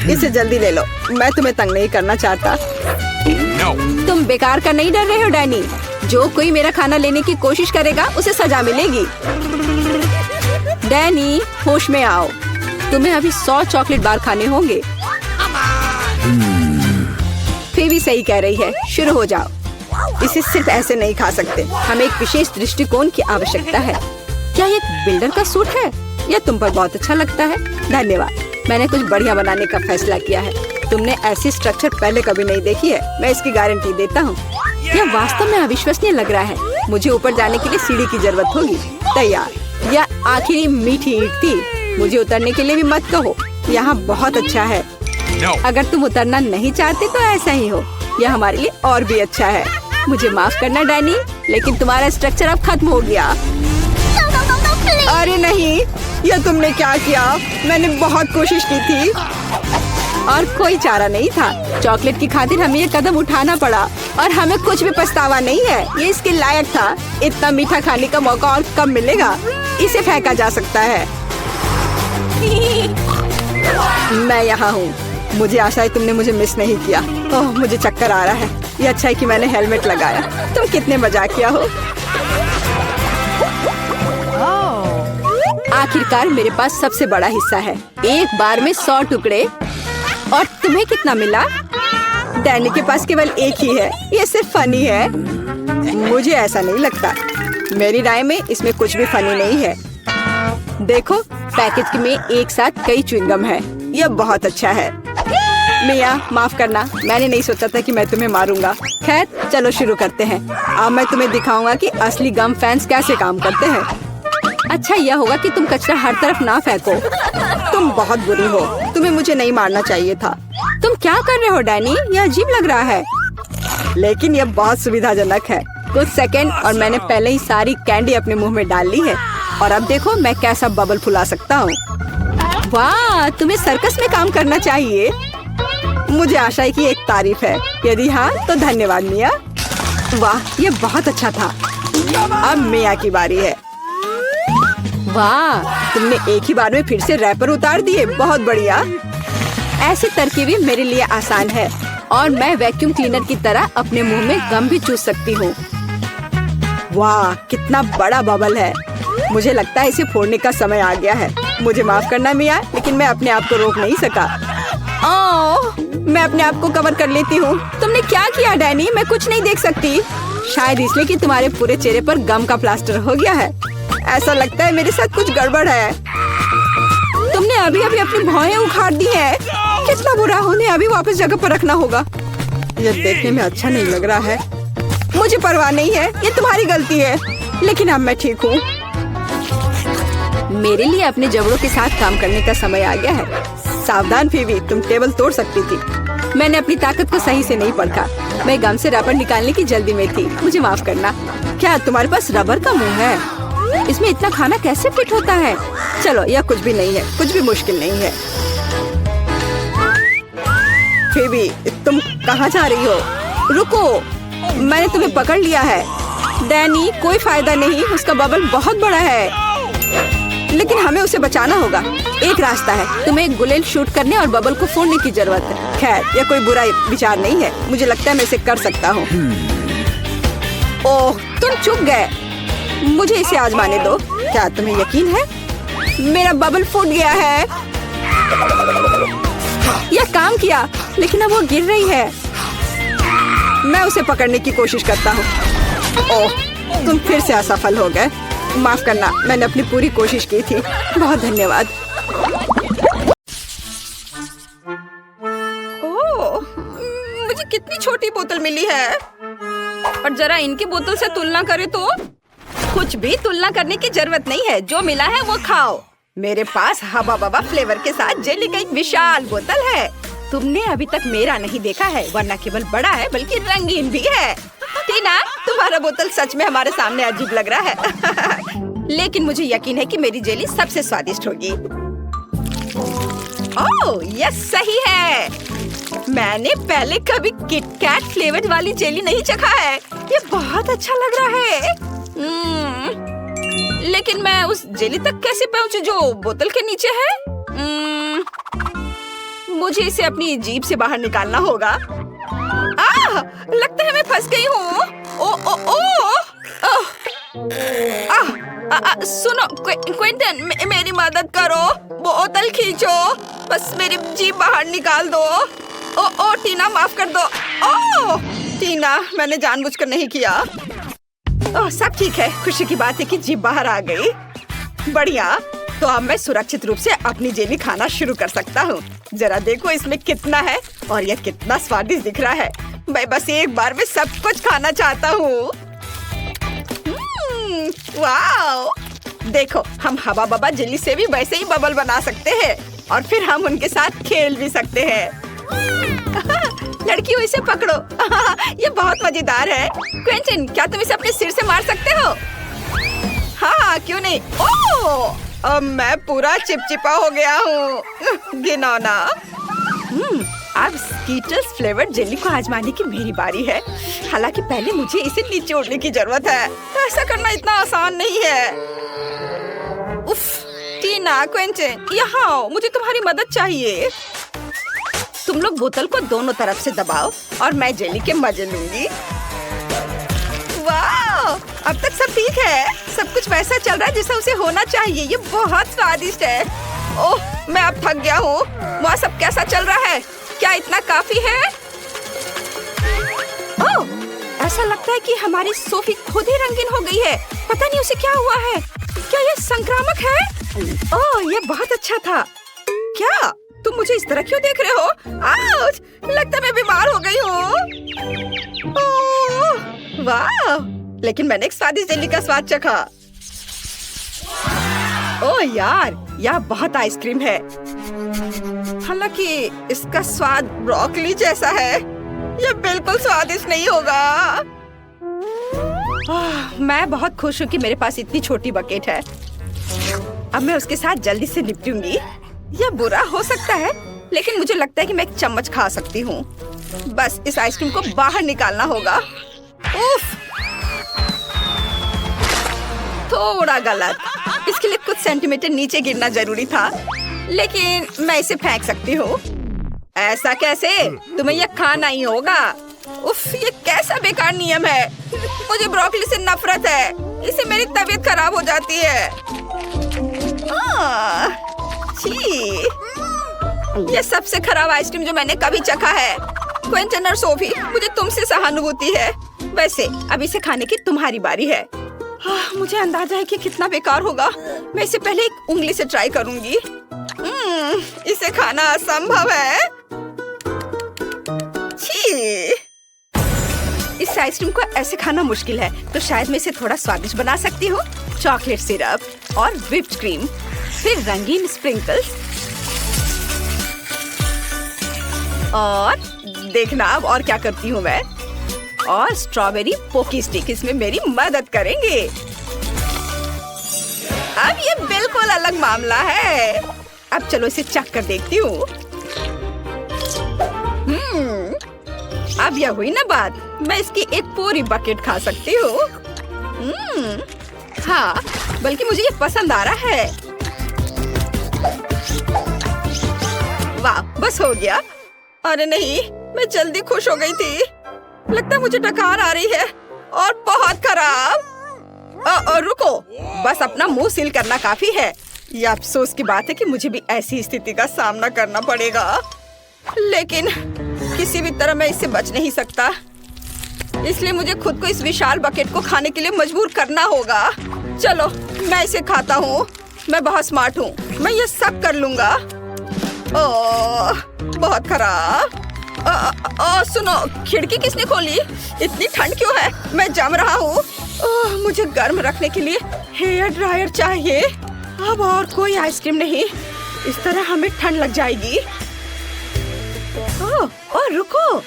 इसे जल्दी ले लो, मैं तुम्हें तंग नहीं करना चाहता। तुम बेकार का नहीं डर रहे हो डैनी? जो कोई मेरा खाना लेने की कोशिश करेगा उसे सजा मिलेगी। डैनी, होश में आओ। तुम्हें अभी 100 चॉकलेट बार खाने होंगे। फीबी सही कह रही है, शुरू हो जाओ। इसे सिर्फ ऐसे नहीं खा सकते। हमें एक विशेष दृष्टिकोण की आवश्यकता है। क्या ये एक बिल्डर का सूट है? यह तुम पर बहुत अच्छा लगता है। धन्यवाद। मैंने कुछ बढ़िया बनाने का फैसला किया है। तुमने ऐसी स्ट्रक्चर पहले कभी नहीं देखी है, मैं इसकी गारंटी देता हूँ। यह वास्तव में अविश्वसनीय लग रहा है। मुझे ऊपर जाने के लिए सीढ़ी की जरूरत होगी। तैयार। यह आखिरी मीठी ईंट थी। मुझे उतरने के लिए भी मत कहो। यहाँ बहुत अच्छा है। अगर तुम उतरना नहीं चाहते तो ऐसा ही हो। यह हमारे लिए और भी अच्छा है। मुझे माफ करना डैनी, लेकिन तुम्हारा स्ट्रक्चर अब खत्म हो गया। अरे नहीं, यह तुमने क्या किया? मैंने बहुत कोशिश की थी और कोई चारा नहीं था। चॉकलेट की खातिर हमें ये कदम उठाना पड़ा और हमें कुछ भी पछतावा नहीं है। ये इसके लायक था। इतना मीठा खाने का मौका और कब मिलेगा? इसे फेंका जा सकता है। मैं यहाँ हूँ। मुझे आशा है तुमने मुझे मिस नहीं किया। ओह, मुझे चक्कर आ रहा है। ये अच्छा है कि मैंने हेलमेट लगाया। तुम कितने मजाकिया हो। आखिरकार मेरे पास सबसे बड़ा हिस्सा है। एक बार में 100 टुकड़े। और तुम्हें कितना मिला? डैनी के पास केवल एक ही है। ये सिर्फ फनी है। मुझे ऐसा नहीं लगता। मेरी राय में इसमें कुछ भी फनी नहीं है। देखो, पैकेज में एक साथ कई च्युइंगम है। यह बहुत अच्छा है। मिया, माफ करना, मैंने नहीं सोचा था कि मैं तुम्हें मारूंगा। खैर, चलो शुरू करते हैं। अब मैं तुम्हें दिखाऊंगा कि असली गम फैंस कैसे काम करते हैं। अच्छा यह होगा कि तुम कचरा हर तरफ ना फेंको। तुम बहुत बुरी हो। तुम्हें मुझे नहीं मारना चाहिए था। तुम क्या कर रहे हो डैनी? यह अजीब लग रहा है। लेकिन यह बहुत सुविधाजनक है। कुछ सेकंड और मैंने पहले ही सारी कैंडी अपने मुंह में डाल ली है। और अब देखो मैं कैसा बबल फुला सकता हूँ। वाह, तुम्हें सर्कस में काम करना चाहिए। मुझे आशा है कि एक तारीफ है। यदि हाँ तो धन्यवाद मिया। वाह, ये बहुत अच्छा था। अब मिया की बारी है। वाह, तुमने एक ही बार में फिर से रैपर उतार दिए। बहुत बढ़िया। ऐसी तरकीबें मेरे लिए आसान है और मैं वैक्यूम क्लीनर की तरह अपने मुंह में गम भी चूस सकती हूँ। वाह, कितना बड़ा बबल है। मुझे लगता है इसे फोड़ने का समय आ गया है। मुझे माफ करना मिया, लेकिन मैं अपने आप को रोक नहीं सका। ओह, मैं अपने आप को कवर कर लेती हूँ। तुमने क्या किया डैनी? मैं कुछ नहीं देख सकती। शायद इसलिए कि तुम्हारे पूरे चेहरे पर गम का प्लास्टर हो गया है। ऐसा लगता है मेरे साथ कुछ गड़बड़ है। तुमने अभी अभी अपनी भौहें उखाड़ दी है। कितना बुरा। उन्हें अभी वापस जगह पर रखना होगा। यह देखने में अच्छा नहीं लग रहा है। मुझे परवाह नहीं है, ये तुम्हारी गलती है। लेकिन अब मैं ठीक हूँ। मेरे लिए अपने जबड़ों के साथ काम करने का समय आ गया है। सावधान फीबी, तुम टेबल तोड़ सकती थी। मैंने अपनी ताकत को सही से नहीं परखा। मैं गम से रबर निकालने की जल्दी में थी। मुझे माफ करना। क्या तुम्हारे पास रबर का मुंह है? इसमें इतना खाना कैसे फिट होता है? चलो, यह कुछ भी नहीं है। कुछ भी मुश्किल नहीं है। फीबी, तुम कहाँ जा रही हो? रुको, मैंने तुम्हें पकड़ लिया है। डैनी, कोई फायदा नहीं। उसका बबल बहुत बड़ा है। लेकिन हमें उसे बचाना होगा। एक रास्ता है, तुम्हें एक बुलेट शूट करने और बबल को फोड़ने की जरूरत है। खैर, यह कोई बुरा विचार नहीं है। मुझे लगता है मैं इसे कर सकता हूँ। ओह, तुम चुप गए। मुझे इसे आजमाने दो। क्या तुम्हें यकीन है? मेरा बबल फूट गया है। यह काम किया, लेकिन अब वो गिर रही है। मैं उसे पकड़ने की कोशिश करता हूँ। ओह, तुम फिर से असफल हो गए। माफ करना, मैंने अपनी पूरी कोशिश की थी। बहुत धन्यवाद। ओह, मुझे कितनी छोटी बोतल मिली है। और जरा इनकी बोतल से तुलना करें तो कुछ भी तुलना करने की जरूरत नहीं है। जो मिला है वो खाओ। मेरे पास हबा बबा फ्लेवर के साथ जेली का एक विशाल बोतल है। तुमने अभी तक मेरा नहीं देखा है, वरना केवल बड़ा है बल्कि रंगीन भी है। टीना, तुम्हारा बोतल सच में हमारे सामने अजीब लग रहा है। लेकिन मुझे यकीन है कि मेरी जेली सबसे स्वादिष्ट होगी। ओह, यह सही है। मैंने पहले कभी किटकैट फ्लेवर्ड वाली जेली नहीं चखा है। ये बहुत अच्छा लग रहा है। लेकिन मैं उस जेली तक कैसे पहुंचूं जो बोतल के नीचे है? मुझे इसे अपनी जीभ से बाहर निकालना होगा। लगता है मैं फंस गई हूँ। सुनो क्विंटन, मेरी मदद करो। बोतल खींचो, बस मेरी जीभ बाहर निकाल दो। ओ टीना, माफ कर दो। टीना, मैंने जानबूझकर नहीं किया। सब ठीक है। खुशी की बात है कि जीभ बाहर आ गई। बढ़िया, तो अब मैं सुरक्षित रूप से अपनी जेली खाना शुरू कर सकता हूँ। जरा देखो इसमें कितना है और यह कितना स्वादिष्ट दिख रहा है। मैं बस एक बार में सब कुछ खाना चाहता हूँ। वाओ! देखो, हम हवा बबा जेली से भी वैसे ही बबल बना सकते हैं और फिर हम उनके साथ खेल भी सकते हैं। लड़कियों, इसे पकड़ो। ये बहुत मजेदार है। क्विंटन, क्या तुम इसे अपने सिर से मार सकते हो? हाँ, क्यों नहीं। अब मैं पूरा चिपचिपा हो गया हूँ। घिनौना। अब स्कीटल्स फ्लेवर्ड जेली को आजमाने की मेरी बारी है। हालांकि पहले मुझे इसे नीचे उड़ने की जरूरत है। ऐसा करना इतना आसान नहीं है। उफ, टीना, क्विंटन, यहाँ आओ, मुझे तुम्हारी मदद चाहिए। तुम लोग बोतल को दोनों तरफ से दबाओ और मैं जेली के मजे लूंगी। वाह! अब तक सब ठीक है। सब कुछ वैसा चल रहा है जैसा उसे होना चाहिए। ये बहुत स्वादिष्ट है। ओह, मैं अब थक गया हूँ। वहाँ सब कैसा चल रहा है? क्या इतना काफी है? ओह, ऐसा लगता है कि हमारी सोफी खुद ही रंगीन हो गई है। पता नहीं उसे क्या हुआ है। क्या ये संक्रामक है? ओह, ये बहुत अच्छा था। क्या तुम मुझे इस तरह क्यों देख रहे हो? आउच! लगता है मैं बीमार हो गई हूँ। वाह! लेकिन मैंने एक स्वादिष्ट जेली का स्वाद चखा। ओह यार, यह बहुत आइसक्रीम है। हालांकि इसका स्वाद ब्रोकली जैसा है। यह बिल्कुल स्वादिष्ट नहीं होगा। मैं बहुत खुश हूँ कि मेरे पास इतनी छोटी बकेट है। अब मैं उसके साथ जल्दी से निपटूंगी। यह बुरा हो सकता है, लेकिन मुझे लगता है कि मैं एक चम्मच खा सकती हूँ। बस इस आइसक्रीम को बाहर निकालना होगा। उफ! थोड़ा गलत। इसके लिए कुछ सेंटीमीटर नीचे गिरना जरूरी था, लेकिन मैं इसे फेंक सकती हूँ। ऐसा कैसे? तुम्हें यह खाना ही होगा। उफ, ये कैसा बेकार नियम है। मुझे ब्रोकली से नफरत है। इससे मेरी तबीयत खराब हो जाती है। छी! ये सबसे खराब आइसक्रीम जो मैंने कभी चखा है। क्विंटन और सोफी, मुझे तुमसे सहानुभूति है। वैसे अब इसे खाने की तुम्हारी बारी है। मुझे अंदाजा है कि कितना बेकार होगा। मैं इसे पहले एक उंगली से ट्राई करूंगी। इसे खाना असंभव है। छी! इस आइसक्रीम को ऐसे खाना मुश्किल है, तो शायद मैं इसे थोड़ा स्वादिष्ट बना सकती हूँ। चॉकलेट सिरप और व्हिप्ड क्रीम, फिर रंगीन स्प्रिंकल्स, और देखना अब और क्या करती हूँ मैं। और स्ट्रॉबेरी पोकी स्टिक इसमें मेरी मदद करेंगे। अब ये बिल्कुल अलग मामला है। अब चलो इसे चख कर देखती हूँ। अब यह हुई ना बात। मैं इसकी एक पूरी बकेट खा सकती हूँ। हाँ, बल्कि मुझे ये पसंद आ रहा है। वाह, बस हो गया। अरे नहीं, मैं जल्दी खुश हो गई थी। लगता है मुझे डकार आ रही है और बहुत खराब। रुको, बस अपना मुंह सील करना काफी है। ये अफसोस की बात है कि मुझे भी ऐसी स्थिति का सामना करना पड़ेगा, लेकिन किसी भी तरह मैं इससे बच नहीं सकता। इसलिए मुझे खुद को इस विशाल बकेट को खाने के लिए मजबूर करना होगा। चलो, मैं इसे खाता हूँ। मैं बहुत स्मार्ट हूँ, मैं ये सब कर लूँगा। ओह, बहुत खराब। सुनो, खिड़की किसने खोली? इतनी ठंड क्यों है? मैं जम रहा हूँ। मुझे गर्म रखने के लिए हेयर ड्रायर चाहिए। अब और कोई आइसक्रीम नहीं, इस तरह हमें ठंड लग जाएगी। ओह, रुको।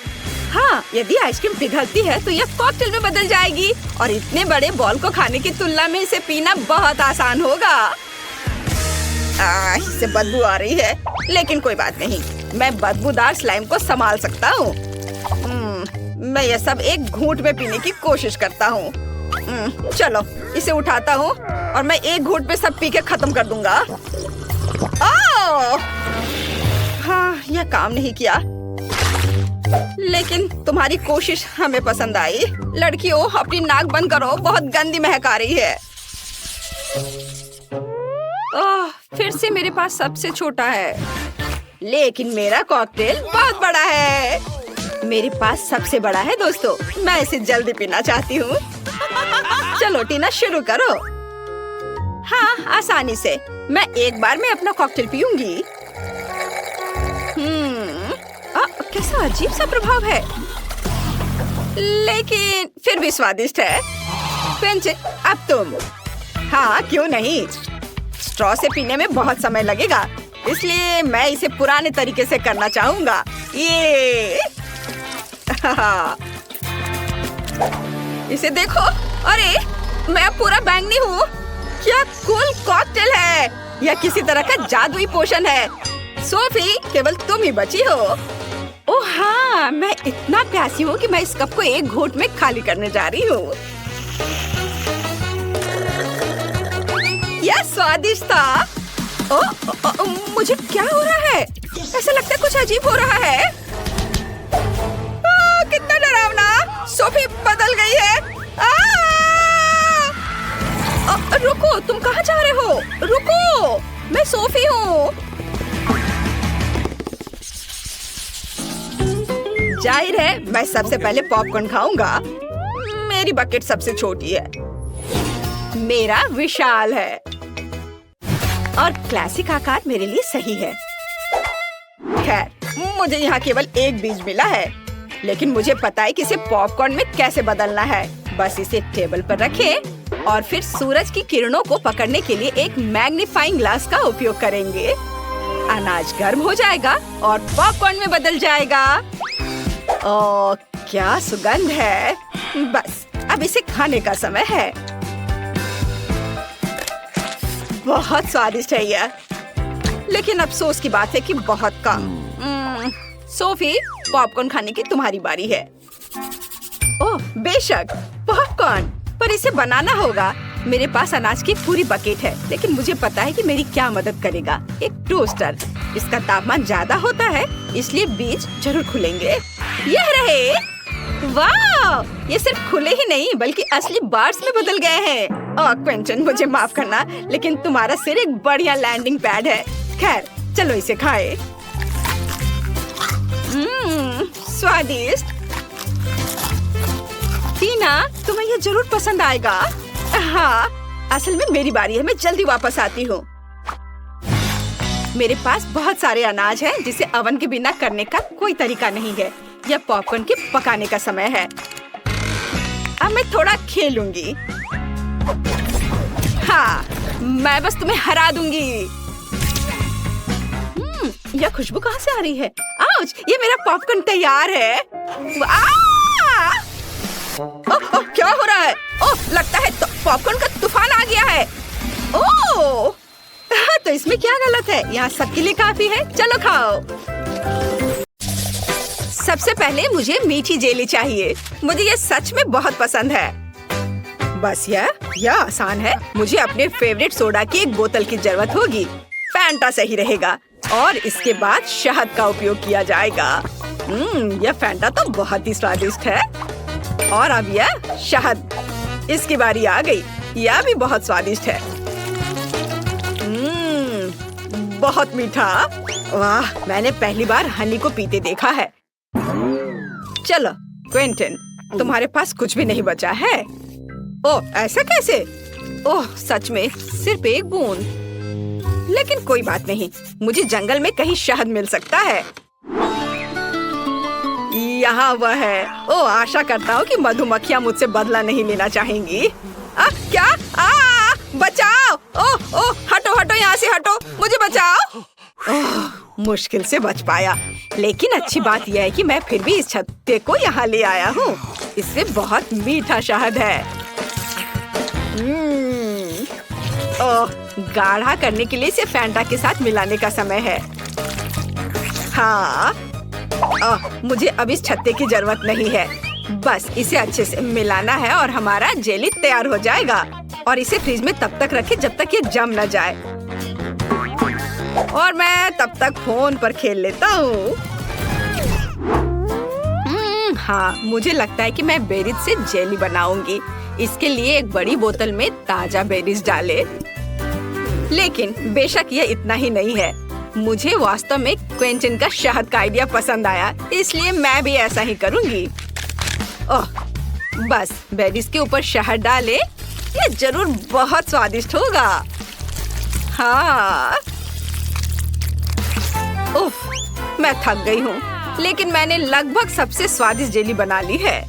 हाँ, यदि आइसक्रीम पिघलती है तो यह कॉकटेल में बदल जाएगी और इतने बड़े बॉल को खाने की तुलना में इसे पीना बहुत आसान होगा। इससे बदबू आ रही है, लेकिन कोई बात नहीं, मैं बदबूदार स्लाइम को संभाल सकता हूँ। मैं यह सब एक घूंट में पीने की कोशिश करता हूँ। चलो, इसे उठाता हूँ और मैं एक घूंट में सब पी के खत्म कर दूंगा। हाँ, यह काम नहीं किया, लेकिन तुम्हारी कोशिश हमें पसंद आई। लड़कियों, अपनी नाक बंद करो, बहुत गंदी महक आ रही है। फिर से मेरे पास सबसे छोटा है, लेकिन मेरा कॉकटेल बहुत बड़ा है। मेरे पास सबसे बड़ा है दोस्तों, मैं इसे जल्दी पीना चाहती हूँ। चलो टीना, शुरू करो। हाँ, आसानी से। मैं एक बार में अपना कॉकटेल पीऊंगी। कैसा अजीब सा प्रभाव है, लेकिन फिर भी स्वादिष्ट है। पेंच, अब तुम। हाँ, क्यों नहीं। स्ट्रॉ से पीने में बहुत समय लगेगा, इसलिए मैं इसे पुराने तरीके से करना चाहूंगा। ये इसे देखो। अरे, मैं पूरा बैंगनी हूँ। क्या कूल कॉकटेल है। यह किसी तरह का जादुई पोषण है। सोफी, केवल तुम ही बची हो। ओह हाँ, मैं इतना प्यासी हूँ कि मैं इस कप को एक घूंट में खाली करने जा रही हूँ। यह स्वादिष्ट था। मुझे क्या हो रहा है? ऐसा लगता है कुछ अजीब हो रहा है। कितना डरावना। सोफी बदल गई है। रुको, तुम कहाँ जा रहे हो? रुको, मैं सोफी हूँ। जाहिर है, मैं सबसे पहले पॉपकॉर्न खाऊंगा। मेरी बकेट सबसे छोटी है, मेरा विशाल है और क्लासिक आकार मेरे लिए सही है। खैर, मुझे यहाँ केवल एक बीज मिला है, लेकिन मुझे पता है कि इसे पॉपकॉर्न में कैसे बदलना है। बस इसे टेबल पर रखें और फिर सूरज की किरणों को पकड़ने के लिए एक मैग्नीफाइंग ग्लास का उपयोग करेंगे। अनाज गर्म हो जाएगा और पॉपकॉर्न में बदल जाएगा। ओह, क्या सुगंध है। बस, अब इसे खाने का समय है। बहुत स्वादिष्ट है यह, लेकिन अफसोस की बात है कि बहुत कम। सोफी, पॉपकॉर्न खाने की तुम्हारी बारी है। ओह बेशक, पॉपकॉर्न, पर इसे बनाना होगा। मेरे पास अनाज की पूरी बकेट है, लेकिन मुझे पता है कि मेरी क्या मदद करेगा। एक टोस्टर। इसका तापमान ज्यादा होता है, इसलिए बीज जरूर खुलेंगे। यह रहे। वाह, ये सिर्फ खुले ही नहीं बल्कि असली बार्स में बदल गए हैं। क्विंटन, मुझे माफ करना, लेकिन तुम्हारा सिर एक बढ़िया लैंडिंग पैड है। खैर, चलो इसे खाएं। स्वादिष्ट। टीना, तुम्हें ये जरूर पसंद आएगा। हाँ, असल में मेरी बारी है, मैं जल्दी वापस आती हूँ। मेरे पास बहुत सारे अनाज हैं, जिसे ओवन के बिना करने का कोई तरीका नहीं है। यह पॉपकॉर्न के पकाने का समय है। अब मैं थोड़ा खेलूंगी। हाँ, मैं बस तुम्हें हरा दूंगी। यह खुशबू कहाँ से आ रही है? आउच, ये मेरा पॉपकॉर्न तैयार है। ओह, क्या हो रहा है? ओह, लगता है तो पॉपकॉर्न का तूफान आ गया है। ओह, तो इसमें क्या गलत है? यहाँ सबके लिए काफी है। चलो खाओ। सबसे पहले मुझे मीठी जेली चाहिए। मुझे ये सच में बहुत पसंद है। बस यह आसान है। मुझे अपने फेवरेट सोडा की एक बोतल की जरूरत होगी। फैंटा सही रहेगा। और इसके बाद शहद का उपयोग किया जाएगा। यह फैंटा तो बहुत ही स्वादिष्ट है। और अब यह शहद, इसकी बारी आ गई। यह भी बहुत स्वादिष्ट है। बहुत मीठा। वाह, मैंने पहली बार हनी को पीते देखा है। चलो क्विंटन, तुम्हारे पास कुछ भी नहीं बचा है। ओह, ऐसा कैसे? ओह, सच में सिर्फ एक बूंद। लेकिन कोई बात नहीं, मुझे जंगल में कहीं शहद मिल सकता है। यहाँ वह है। ओह, आशा करता हूँ कि मधुमक्खियाँ मुझसे बदला नहीं लेना चाहेंगी। क्या? बचाओ! ओह ओह, हटो हटो, यहाँ से हटो, मुझे बचाओ। ओह, मुश्किल से बच पाया। लेकिन अच्छी बात यह है कि मैं फिर भी इस छत्ते को यहाँ ले आया हूँ। इससे बहुत मीठा शहद है। ओह, गाढ़ा करने के लिए इसे फैंटा के साथ मिलाने का समय है। हाँ, मुझे अब इस छत्ते की जरूरत नहीं है। बस इसे अच्छे से मिलाना है और हमारा जेली तैयार हो जाएगा। और इसे फ्रिज में तब तक रखें जब तक ये जम न जाए। और मैं तब तक फोन पर खेल लेता हूँ। हाँ, मुझे लगता है कि मैं बेरीज से जेली बनाऊंगी। इसके लिए एक बड़ी बोतल में ताजा बेरीज डाले। लेकिन बेशक यह इतना ही नहीं है। मुझे वास्तव में क्विंटन का शहद का आइडिया पसंद आया, इसलिए मैं भी ऐसा ही करूंगी। ओह, बस बेरीज के ऊपर शहद डाले। यह जरूर बहुत स्वादिष्ट होगा। हाँ। उफ, मैं थक गई हूँ, लेकिन मैंने लगभग सबसे स्वादिष्ट जेली बना ली है।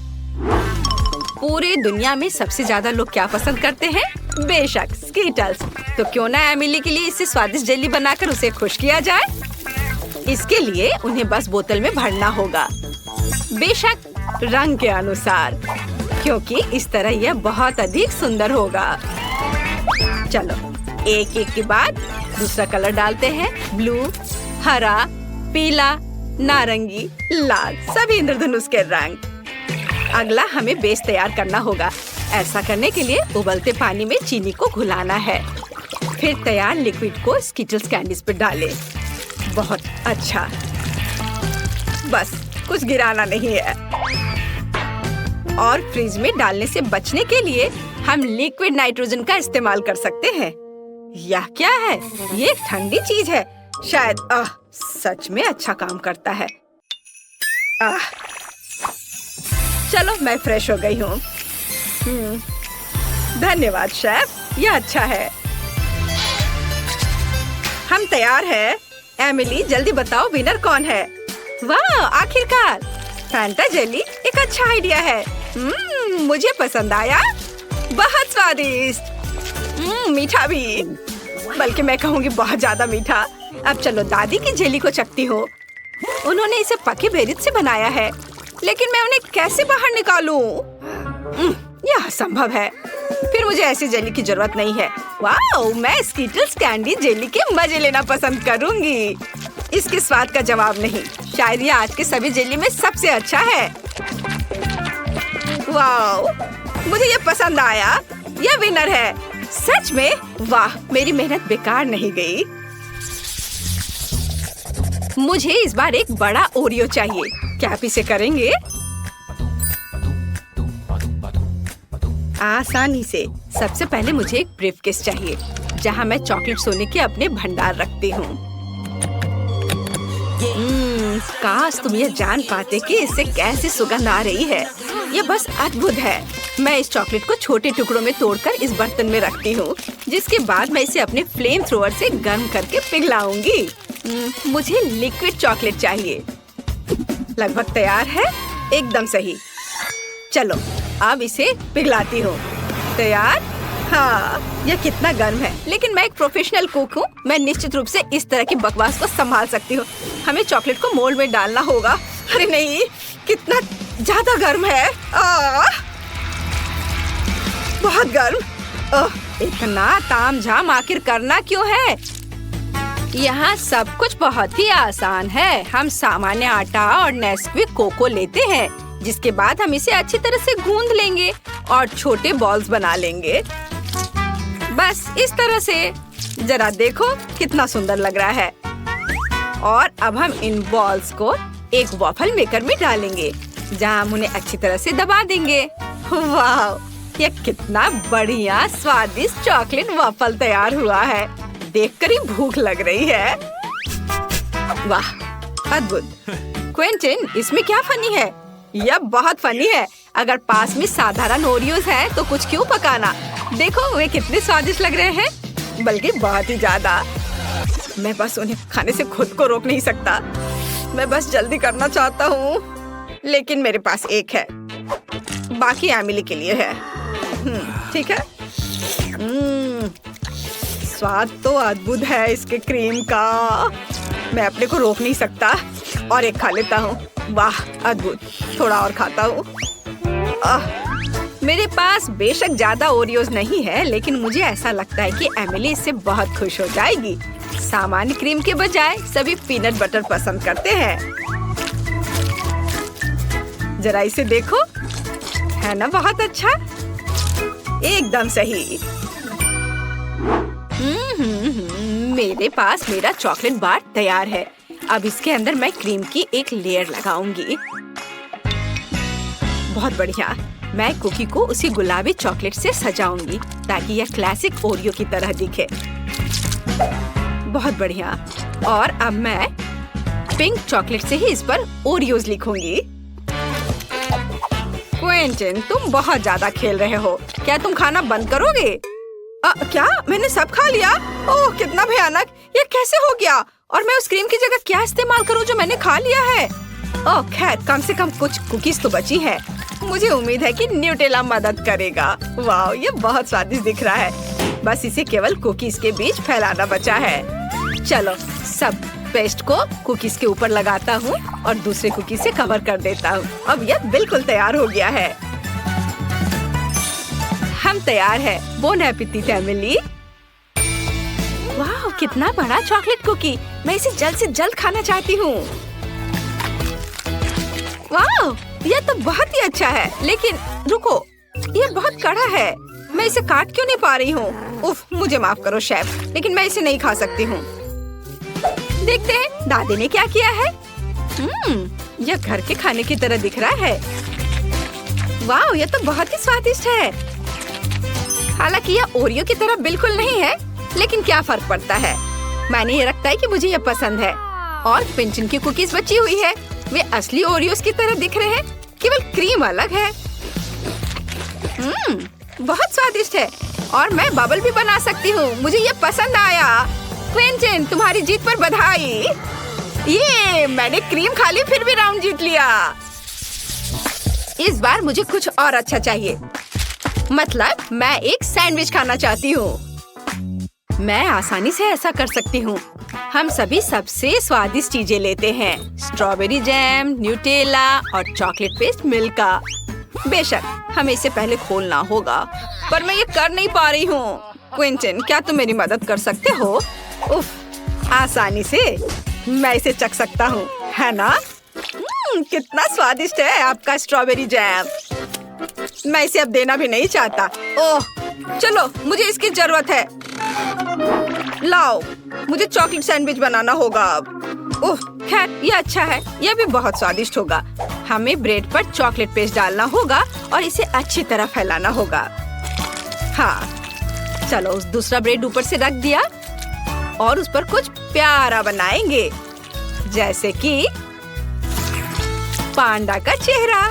पूरे दुनिया में सबसे ज्यादा लोग क्या पसंद करते हैं? बेशक स्कीटल्स। तो क्यों ना एमिली के लिए इससे स्वादिष्ट जेली बनाकर उसे खुश किया जाए। इसके लिए उन्हें बस बोतल में भरना होगा, बेशक रंग के अनुसार, क्योंकि इस तरह यह बहुत अधिक सुंदर होगा। चलो एक एक के बाद दूसरा कलर डालते हैं। ब्लू, हरा, पीला, नारंगी, लाल, सभी इंद्रधनुष के रंग। अगला हमें बेस तैयार करना होगा। ऐसा करने के लिए उबलते पानी में चीनी को घुलाना है। फिर तैयार लिक्विड को स्किटल्स कैंडीज पर डालें। बहुत अच्छा, बस कुछ गिराना नहीं है। और फ्रिज में डालने से बचने के लिए हम लिक्विड नाइट्रोजन का इस्तेमाल कर सकते हैं। यह क्या है? ये एक ठंडी चीज है। शायद सच में अच्छा काम करता है। चलो मैं फ्रेश हो गई हूँ। धन्यवाद शेफ, यह अच्छा है। हम तैयार हैं। एमिली, जल्दी बताओ विनर कौन है? वाह, आखिरकार फैंटा जेली एक अच्छा आइडिया है। मुझे पसंद आया। बहुत स्वादिष्ट। मीठा भी, बल्कि मैं कहूँगी बहुत ज्यादा मीठा। अब चलो दादी की जेली को चखती हूँ। उन्होंने इसे पके बेरीज से बनाया है, लेकिन मैं उन्हें कैसे बाहर निकालूं? यह असंभव है। फिर मुझे ऐसी जेली की जरूरत नहीं है। वाह, मैं स्कीटल्स कैंडी जेली के मजे लेना पसंद करूंगी। इसके स्वाद का जवाब नहीं। शायद ये आज के सभी जेली में सबसे अच्छा है। वाह, मुझे ये पसंद आया। यह विनर है। सच में वाह, मेरी मेहनत बेकार नहीं गई। मुझे इस बार एक बड़ा ओरियो चाहिए। क्या आप इसे करेंगे? आसानी से। सबसे पहले मुझे एक ब्रीफकेस चाहिए, जहां मैं चॉकलेट सोने के अपने भंडार रखती हूँ। काश तुम यह जान पाते कि इससे कैसी सुगंध आ रही है। यह बस अद्भुत है। मैं इस चॉकलेट को छोटे टुकड़ों में तोड़कर इस बर्तन में रखती हूँ, जिसके बाद मैं इसे अपने फ्लेम थ्रोवर से गर्म करके पिघलाऊंगी। मुझे लिक्विड चॉकलेट चाहिए। लगभग तैयार है। एकदम सही। चलो अब इसे पिघलाती हूँ। तैयार? हाँ, यह कितना गर्म है। लेकिन मैं एक प्रोफेशनल कुक हूँ। मैं निश्चित रूप से इस तरह की बकवास को संभाल सकती हूँ। हमें चॉकलेट को मोल्ड में डालना होगा। अरे नहीं, कितना ज्यादा गर्म है। बहुत गर्म। इतना तामझाम आखिर करना क्यों है? यहाँ सब कुछ बहुत ही आसान है। हम सामान्य आटा और नेस्क्विक कोको लेते हैं, जिसके बाद हम इसे अच्छी तरह से गूंद लेंगे और छोटे बॉल्स बना लेंगे। बस इस तरह से। जरा देखो कितना सुंदर लग रहा है। और अब हम इन बॉल्स को एक वॉफल मेकर में डालेंगे, जहाँ हम उन्हें अच्छी तरह से दबा देंगे। वाह, ये कितना बढ़िया स्वादिष्ट चॉकलेट वॉफल तैयार हुआ है। देखकर ही भूख लग रही है। वाह, अद्भुत। क्विंटन, इसमें क्या फनी है? यह बहुत फनी है। अगर पास में साधारण ओरियोज है तो कुछ क्यों पकाना। देखो वे कितने स्वादिष्ट लग रहे हैं, बल्कि बहुत ही ज्यादा। मैं बस उन्हें खाने से खुद को रोक नहीं सकता। मैं बस जल्दी करना चाहता हूँ, लेकिन मेरे पास एक है, बाकी एमिली के लिए है। ठीक है। स्वाद तो अद्भुत है इसके क्रीम का। मैं अपने को रोक नहीं सकता और एक खा लेता हूँ। वाह, अद्भुत। थोड़ा और खाता हूँ। मेरे पास बेशक ज्यादा ओरियोज नहीं है, लेकिन मुझे ऐसा लगता है कि एमिली इससे बहुत खुश हो जाएगी। सामान्य क्रीम के बजाय सभी पीनट बटर पसंद करते हैं। जरा इसे देखो, है ना बहुत अच्छा? एकदम सही। मेरे पास मेरा चॉकलेट बार तैयार है। अब इसके अंदर मैं क्रीम की एक लेयर लगाऊंगी। बहुत बढ़िया। मैं कुकी को उसी गुलाबी चॉकलेट से सजाऊंगी ताकि यह क्लासिक ओरियो की तरह दिखे। बहुत बढ़िया। और अब मैं पिंक चॉकलेट से ही इस पर ओरियोज लिखूंगी। क्विंटन, तुम बहुत ज्यादा खेल रहे हो। क्या तुम खाना बंद करोगे? क्या मैंने सब खा लिया? ओह, कितना भयानक। ये कैसे हो गया? और मैं उस क्रीम की जगह क्या इस्तेमाल करूं जो मैंने खा लिया है? ओह खैर, कम से कम कुछ कुकीज तो बची हैं। मुझे उम्मीद है कि न्यूटेला मदद करेगा। वाह, ये बहुत स्वादिष्ट दिख रहा है। बस इसे केवल कुकीज के बीच फैलाना बचा है। चलो, सब पेस्ट को कुकीज के ऊपर लगाता हूँ और दूसरे कुकीज से कवर कर देता हूँ। अब यह बिल्कुल तैयार हो गया है। हम तैयार है। Bone appétit Emily. वाह, कितना बड़ा चॉकलेट कुकी। मैं इसे जल्द से जल्द खाना चाहती हूँ। वाह, यह तो बहुत ही अच्छा है, लेकिन रुको, यह बहुत कड़ा है। मैं इसे काट क्यों नहीं पा रही हूँ? उफ, मुझे माफ करो शेफ, लेकिन मैं इसे नहीं खा सकती हूँ। देखते हैं दादी ने क्या किया है। यह घर के खाने की तरह दिख रहा है। वाह, यह तो बहुत ही स्वादिष्ट है। हालांकि यह ओरियो की तरह बिल्कुल नहीं है, लेकिन क्या फर्क पड़ता है। मैंने ये रखता है कि मुझे यह पसंद है। और पिंचन की कुकीज बची हुई है। वे असली ओरियोस की तरह दिख रहे हैं, केवल क्रीम अलग है। बहुत स्वादिष्ट है। और मैं बबल भी बना सकती हूँ। मुझे ये पसंद आया। क्विंटन, तुम्हारी जीत पर बधाई। ये मैंने क्रीम खा ली, फिर भी राउंड जीत लिया। इस बार मुझे कुछ और अच्छा चाहिए। मतलब मैं एक सैंडविच खाना चाहती हूँ। मैं आसानी से ऐसा कर सकती हूँ। हम सभी सबसे स्वादिष्ट चीजें लेते हैं। स्ट्रॉबेरी जैम, न्यूटेला और चॉकलेट पेस्ट मिल्का। बेशक हमें इसे पहले खोलना होगा, पर मैं ये कर नहीं पा रही हूँ। क्विंटन, क्या तुम मेरी मदद कर सकते हो? उफ, आसानी से मैं इसे चख सकता हूँ, है ना? कितना स्वादिष्ट है आपका स्ट्रॉबेरी जैम। मैं इसे अब देना भी नहीं चाहता। ओह, चलो, मुझे इसकी जरूरत है। लाओ, मुझे चॉकलेट सैंडविच बनाना होगा अब। ओह, खैर ये अच्छा है। यह भी बहुत स्वादिष्ट होगा। हमें ब्रेड पर चॉकलेट पेस्ट डालना होगा और इसे अच्छी तरह फैलाना होगा। हाँ, चलो, उस दूसरा ब्रेड ऊपर से रख दिया और उस पर कुछ प्यारा बनाएंगे, जैसे कि पांडा का चेहरा।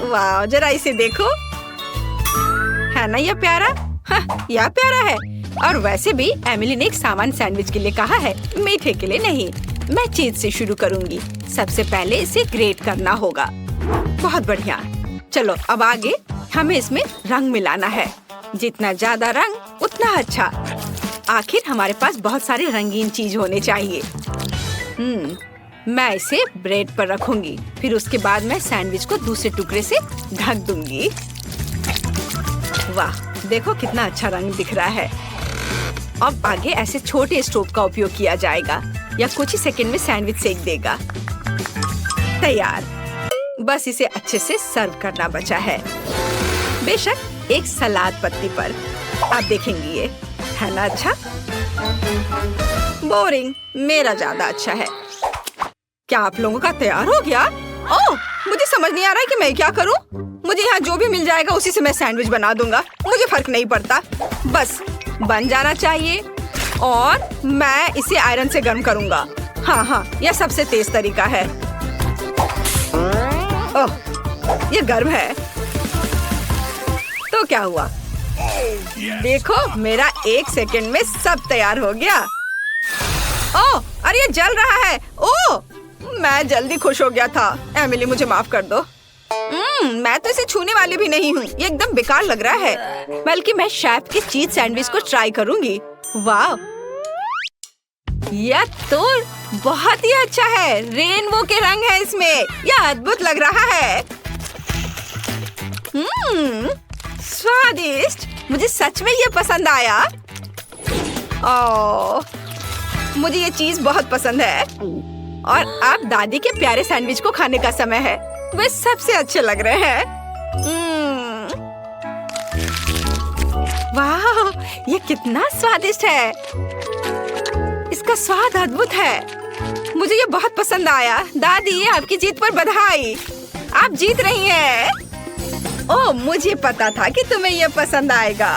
वाह, जरा इसे देखो, है ना यह प्यारा? हाँ, यह प्यारा है। और वैसे भी एमिली ने एक सामान्य सैंडविच के लिए कहा है, मीठे के लिए नहीं। मैं चीज से शुरू करूंगी। सबसे पहले इसे ग्रेट करना होगा। बहुत बढ़िया। चलो, अब आगे हमें इसमें रंग मिलाना है। जितना ज्यादा रंग उतना अच्छा। आखिर हमारे पास बहुत सारे रंगीन चीज होने चाहिए। मैं इसे ब्रेड पर रखूंगी। फिर उसके बाद मैं सैंडविच को दूसरे टुकड़े से ढक दूंगी। वाह, देखो कितना अच्छा रंग दिख रहा है। अब आगे ऐसे छोटे स्टोव का उपयोग किया जाएगा। या कुछ ही सेकंड में सैंडविच सेक देगा। तैयार। बस इसे अच्छे से सर्व करना बचा है। बेशक एक सलाद पत्ती पर। आप देखेंगी, ये है ना अच्छा? बोरिंग, मेरा ज्यादा अच्छा है। क्या आप लोगों का तैयार हो गया? ओह, मुझे समझ नहीं आ रहा है कि मैं क्या करूं। मुझे यहाँ जो भी मिल जाएगा उसी से मैं सैंडविच बना दूंगा, मुझे फर्क नहीं पड़ता। बस बन जाना चाहिए और मैं इसे आयरन से गर्म करूंगा। हाँ, यह सबसे तेज तरीका है। ओह, ये गर्म है। तो क्या हुआ? देखो, मेरा 1 सेकंड में सब तैयार हो गया। ओह, अरे ये जल रहा है। ओह, मैं जल्दी खुश हो गया था। एमिली, मुझे माफ कर दो। मैं तो इसे छूने वाली भी नहीं हूँ। ये एकदम बेकार लग रहा है। बल्कि मैं शेफ के चीज सैंडविच को ट्राई करूंगी। वाह, यह तो बहुत ही अच्छा है। रेनबो के रंग है इसमें। यह अद्भुत लग रहा है। स्वादिष्ट। मुझे सच में ये पसंद आया। ओह, मुझे ये चीज बहुत पसंद है। और अब दादी के प्यारे सैंडविच को खाने का समय है। वे सबसे अच्छे लग रहे हैं। वाह, ये कितना स्वादिष्ट है। इसका स्वाद अद्भुत है। मुझे ये बहुत पसंद आया। दादी, आपकी जीत पर बधाई। आप जीत रही हैं। ओह, मुझे पता था कि तुम्हें ये पसंद आएगा।